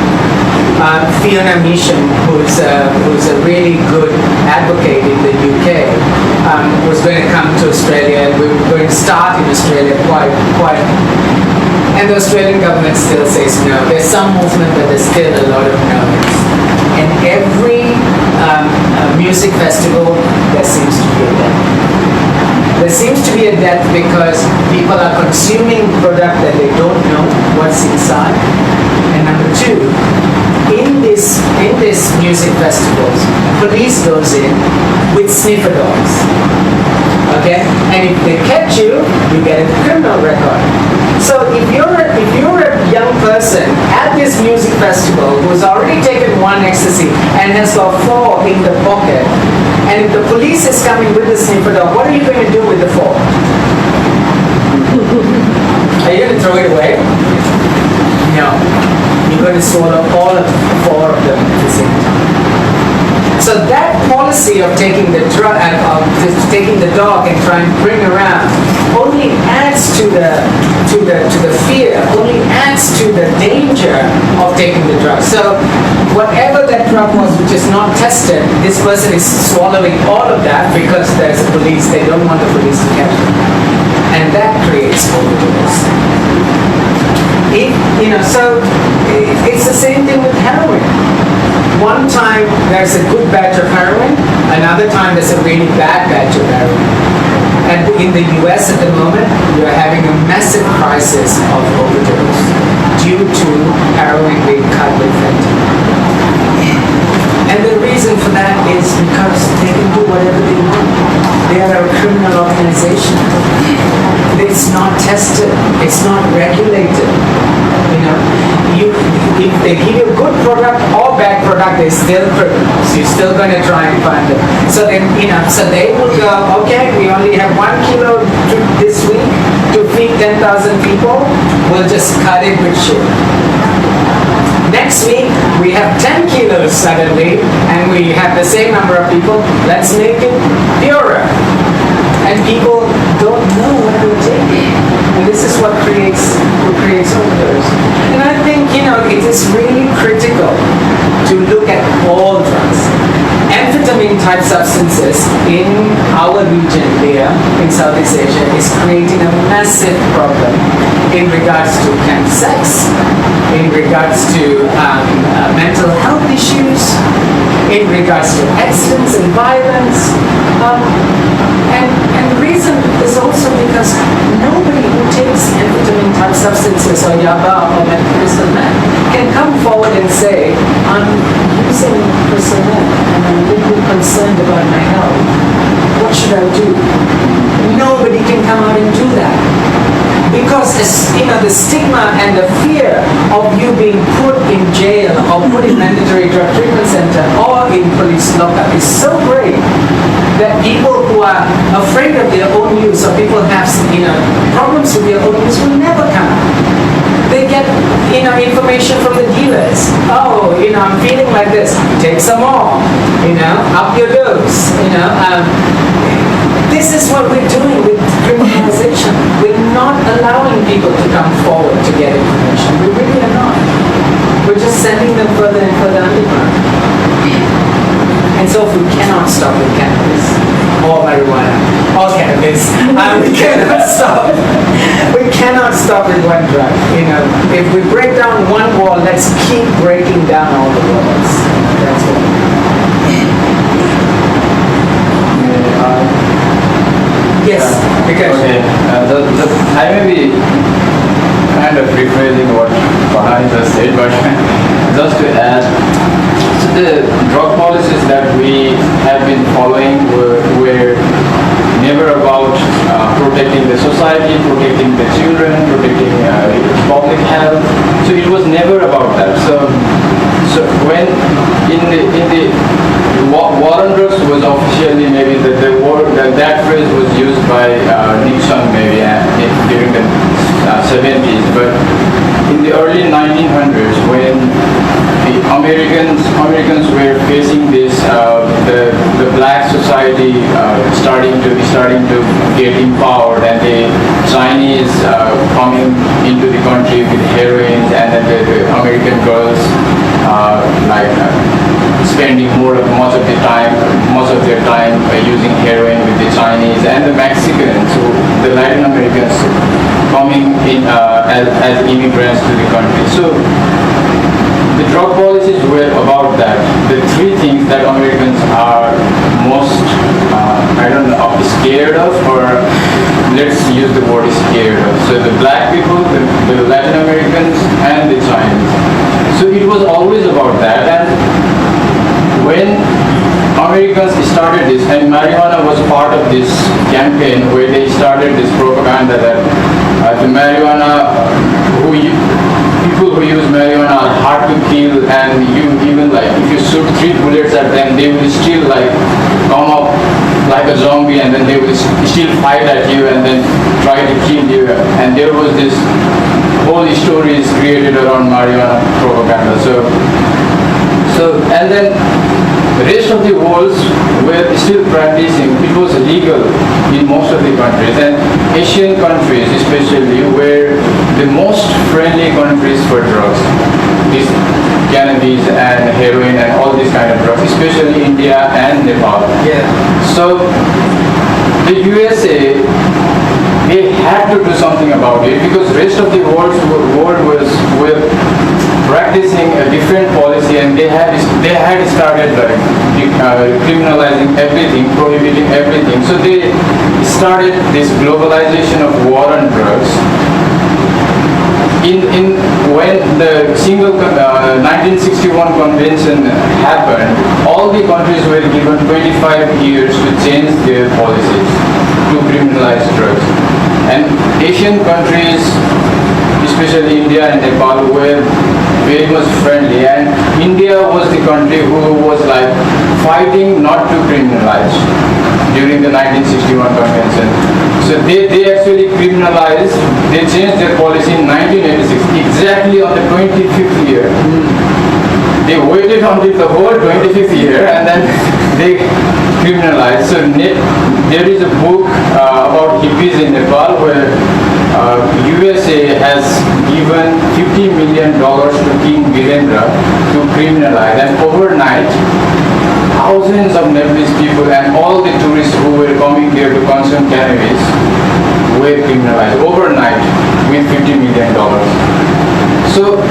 Fiona Measham, who's a really good advocate in the UK, was going to come to Australia, and we were going to start in Australia quite. And the Australian government still says no. There's some movement, but there's still a lot of no's. And every music festival, there seems to be a death. There seems to be a death because people are consuming product that they don't know what's inside. And number two, in this music festivals, police goes in with sniffer dogs. Okay? And if they catch you, you get a criminal record. So if you're a young person at this music festival who's already taken one ecstasy and has got 4 in the pocket, and if the police is coming with the sniffer dog, what are you going to do with the 4? Are you going to throw it away? No. You're going to swallow all of 4 of them So that policy of taking the taking the dog and trying to bring around only adds to the fear, only adds to the danger of taking the drug. So whatever that drug was which is not tested, this person is swallowing all of that because there's a police, they don't want the police to catch them. And that creates overdose. It's the same thing with heroin. One time there's a good batch of heroin, another time there's a really bad batch of heroin. And in the US at the moment, you're having a massive crisis of overdose due to heroin being cut with fentanyl. And the reason for that is because they can do whatever they want. They are a criminal organization. It's not tested. It's not regulated. If they give you a good product or bad product, they're still criminals. You're still going to try and find it. So then, so they will go, okay, we only have 1 kilo this week to feed 10,000 people. We'll just cut it with sugar. Next week, we have 10 kilos suddenly, and we have the same number of people. Let's make it purer. And people don't know what they're taking. And this is what creates overdose. And I think, it is really critical to look at all drugs. Amphetamine-type substances in our region here, in Southeast Asia, is creating a massive problem in regards to sex, in regards to mental health issues, in regards to accidents and violence. And the reason is also because nobody who takes amphetamine-type substances or yaba or crystal meth can come forward and say, I'm using crystal meth and I'm a little concerned about my health. What should I do? Nobody can come out and do that. Because the stigma and the fear of you being put in jail or put in mandatory drug treatment center or in police lockup is so great that people who are afraid of their own use or people have problems with their own use will never come out. They get information from the dealers. Oh, I'm feeling like this. Take some more. Up your dose. This is what we're doing with criminalization. We're not allowing people to come forward to get information. We really are not. We're just sending them further and further underground. And so if we cannot stop with cannabis, or marijuana, or cannabis, we cannot stop. We cannot stop with one drug. If we break down one wall, let's keep breaking down all the walls. That's what. Yes, because okay. I may be kind of rephrasing what Palani just said, but just to add, so the drug policies that we have been following were never about protecting the society, protecting the children, protecting public health. So it was never about that. So when in the war on drugs was officially maybe that phrase was used by Nixon maybe during the 70s, but in the early 1900s when the Americans were facing this the black society starting to get empowered, and the Chinese coming into the country with heroin, and then the American girls spending much of their time using heroin with the Chinese, and the Mexicans, the Latin Americans coming in as immigrants to the country. So the drug policies were about that. The three things that Americans are most, scared of, or let's use the word scared of. So the black people, the Latin Americans, and the Chinese. So it was always about that. And when Americans started this, and marijuana was part of this campaign where they started this propaganda that the marijuana, people who use marijuana are hard to kill, and you even if you shoot 3 bullets at them, they will still come up like a zombie, and then they will still fight at you and then try to kill you. And there was this whole stories created around marijuana propaganda. So and then the rest of the world were still practicing. It was legal in most of the countries, and Asian countries especially were the most friendly countries for drugs. This cannabis and heroin and all these kind of drugs, especially India and Nepal. Yeah. So the USA, they had to do something about it because rest of the world was practicing a different policy, and they had started like criminalizing everything, prohibiting everything. So they started this globalization of war on drugs. When the 1961 convention happened, all the countries were given 25 years to change their policies to criminalize drugs. And Asian countries, especially India and Nepal, were very much friendly, and India was the country who was like fighting not to criminalize during the 1961 convention. So they actually criminalized, they changed their policy in 1986, exactly on the 25th year. They waited until the whole 25th year and then they criminalized. So there is a book about hippies in Nepal where USA has given $50 million to King Virendra to criminalize, and overnight thousands of Nepalese people and all the tourists who were coming there to consume cannabis were criminalized overnight with $50 million. So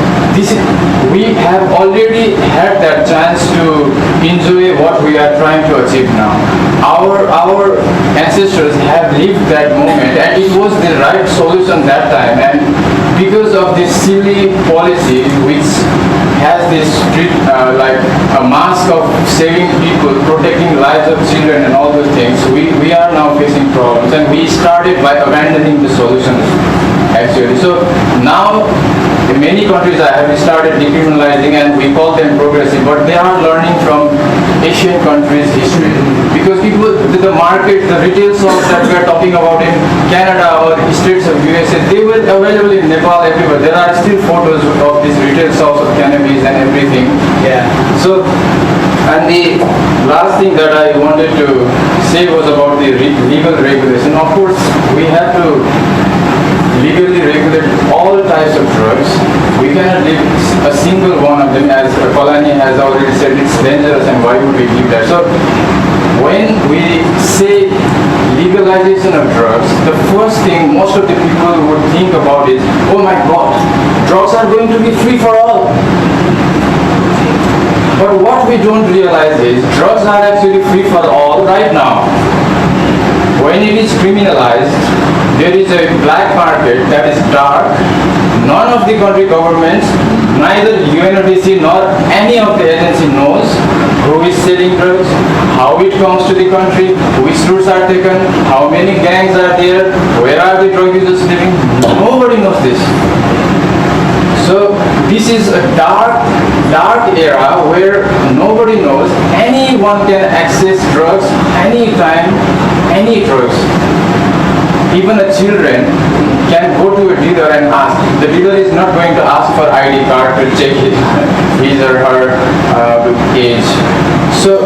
we have already had that chance to enjoy what we are trying to achieve now. Our ancestors have lived that moment, and it was the right solution that time. And because of this silly policy, which has this like a mask of saving people, protecting lives of children, and all those things, we are now facing problems. And we started by abandoning the solutions, actually. So now, in many countries have started decriminalizing, and we call them progressive, but they are learning from Asian countries' history. Because the market, the retail shops that we are talking about in Canada or states of USA, they were available in Nepal, everywhere. There are still photos of these retail shops of cannabis and everything. Yeah. So, and the last thing that I wanted to say was about the legal regulation. Of course, we have to legally regulate all types of drugs. We cannot leave a single one of them, as Palani has already said, it's dangerous, and why would we leave that? So when we say legalization of drugs, the first thing most of the people would think about is, oh my God, drugs are going to be free for all. But what we don't realize is drugs are actually free for all right now. When it is criminalized, there is a black market that is dark. None of the country governments, neither UNODC nor any of the agency knows who is selling drugs, how it comes to the country, which routes are taken, how many gangs are there, where are the drug users living. Nobody knows this. So this is a dark era where nobody knows. Anyone can access drugs anytime, any drugs. Even a children can go to a dealer and ask. The dealer is not going to ask for ID card to check his or her age. So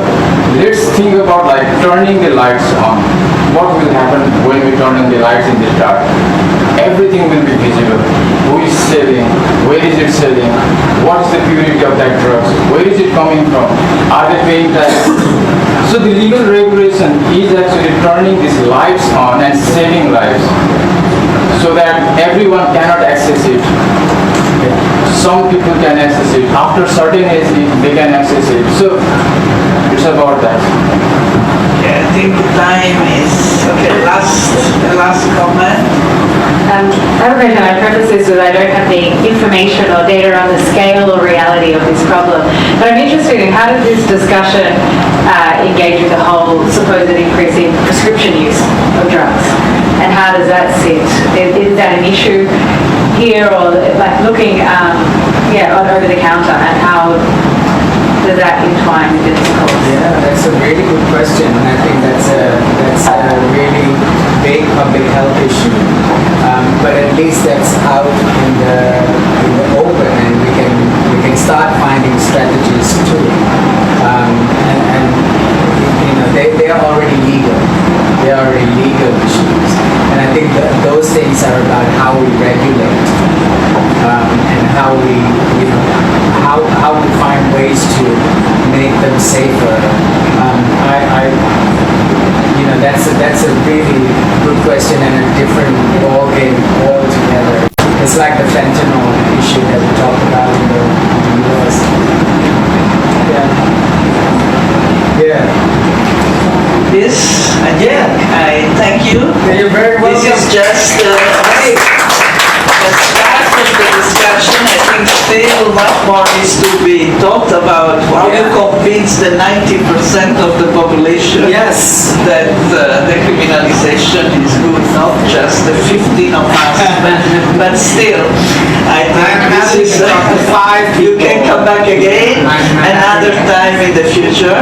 let's think about like turning the lights on. What will happen when we turn on the lights in the dark? Everything will be visible. Who is selling? Where is it selling? What is the purity of that drugs? Where is it coming from? Are they paying tax? So the legal regulation is actually turning these lights on and saving lives, so that everyone cannot access it. Some people can access it. After certain age, they can access it. So it's about that. Yeah, I think the time is okay. Last comment. I have a question. I preface this with I don't have the information or data on the scale or reality of this problem, but I'm interested in how does this discussion engage with the whole supposed increase in prescription use of drugs, and how does that sit? Is that an issue here, or like looking on over the counter, and how does that entwine with the discourse? Yeah, that's a really good question. I think that's a really big public health issue. But at least that's out in the open, and we can start finding strategies too. And them safer? That's a really good question and a different ballgame altogether. It's like the fentanyl issue that we talked about in the US. Yeah. This, again, I thank you. You're very welcome. This is just the start of the discussion. I think still much more needs to be talked about how you convince the 90% of the population Yes. that decriminalization is good, not just the 15 of us, but still, I think this is, to talk to 5 you people. can come back again I'm happy. another time in the future.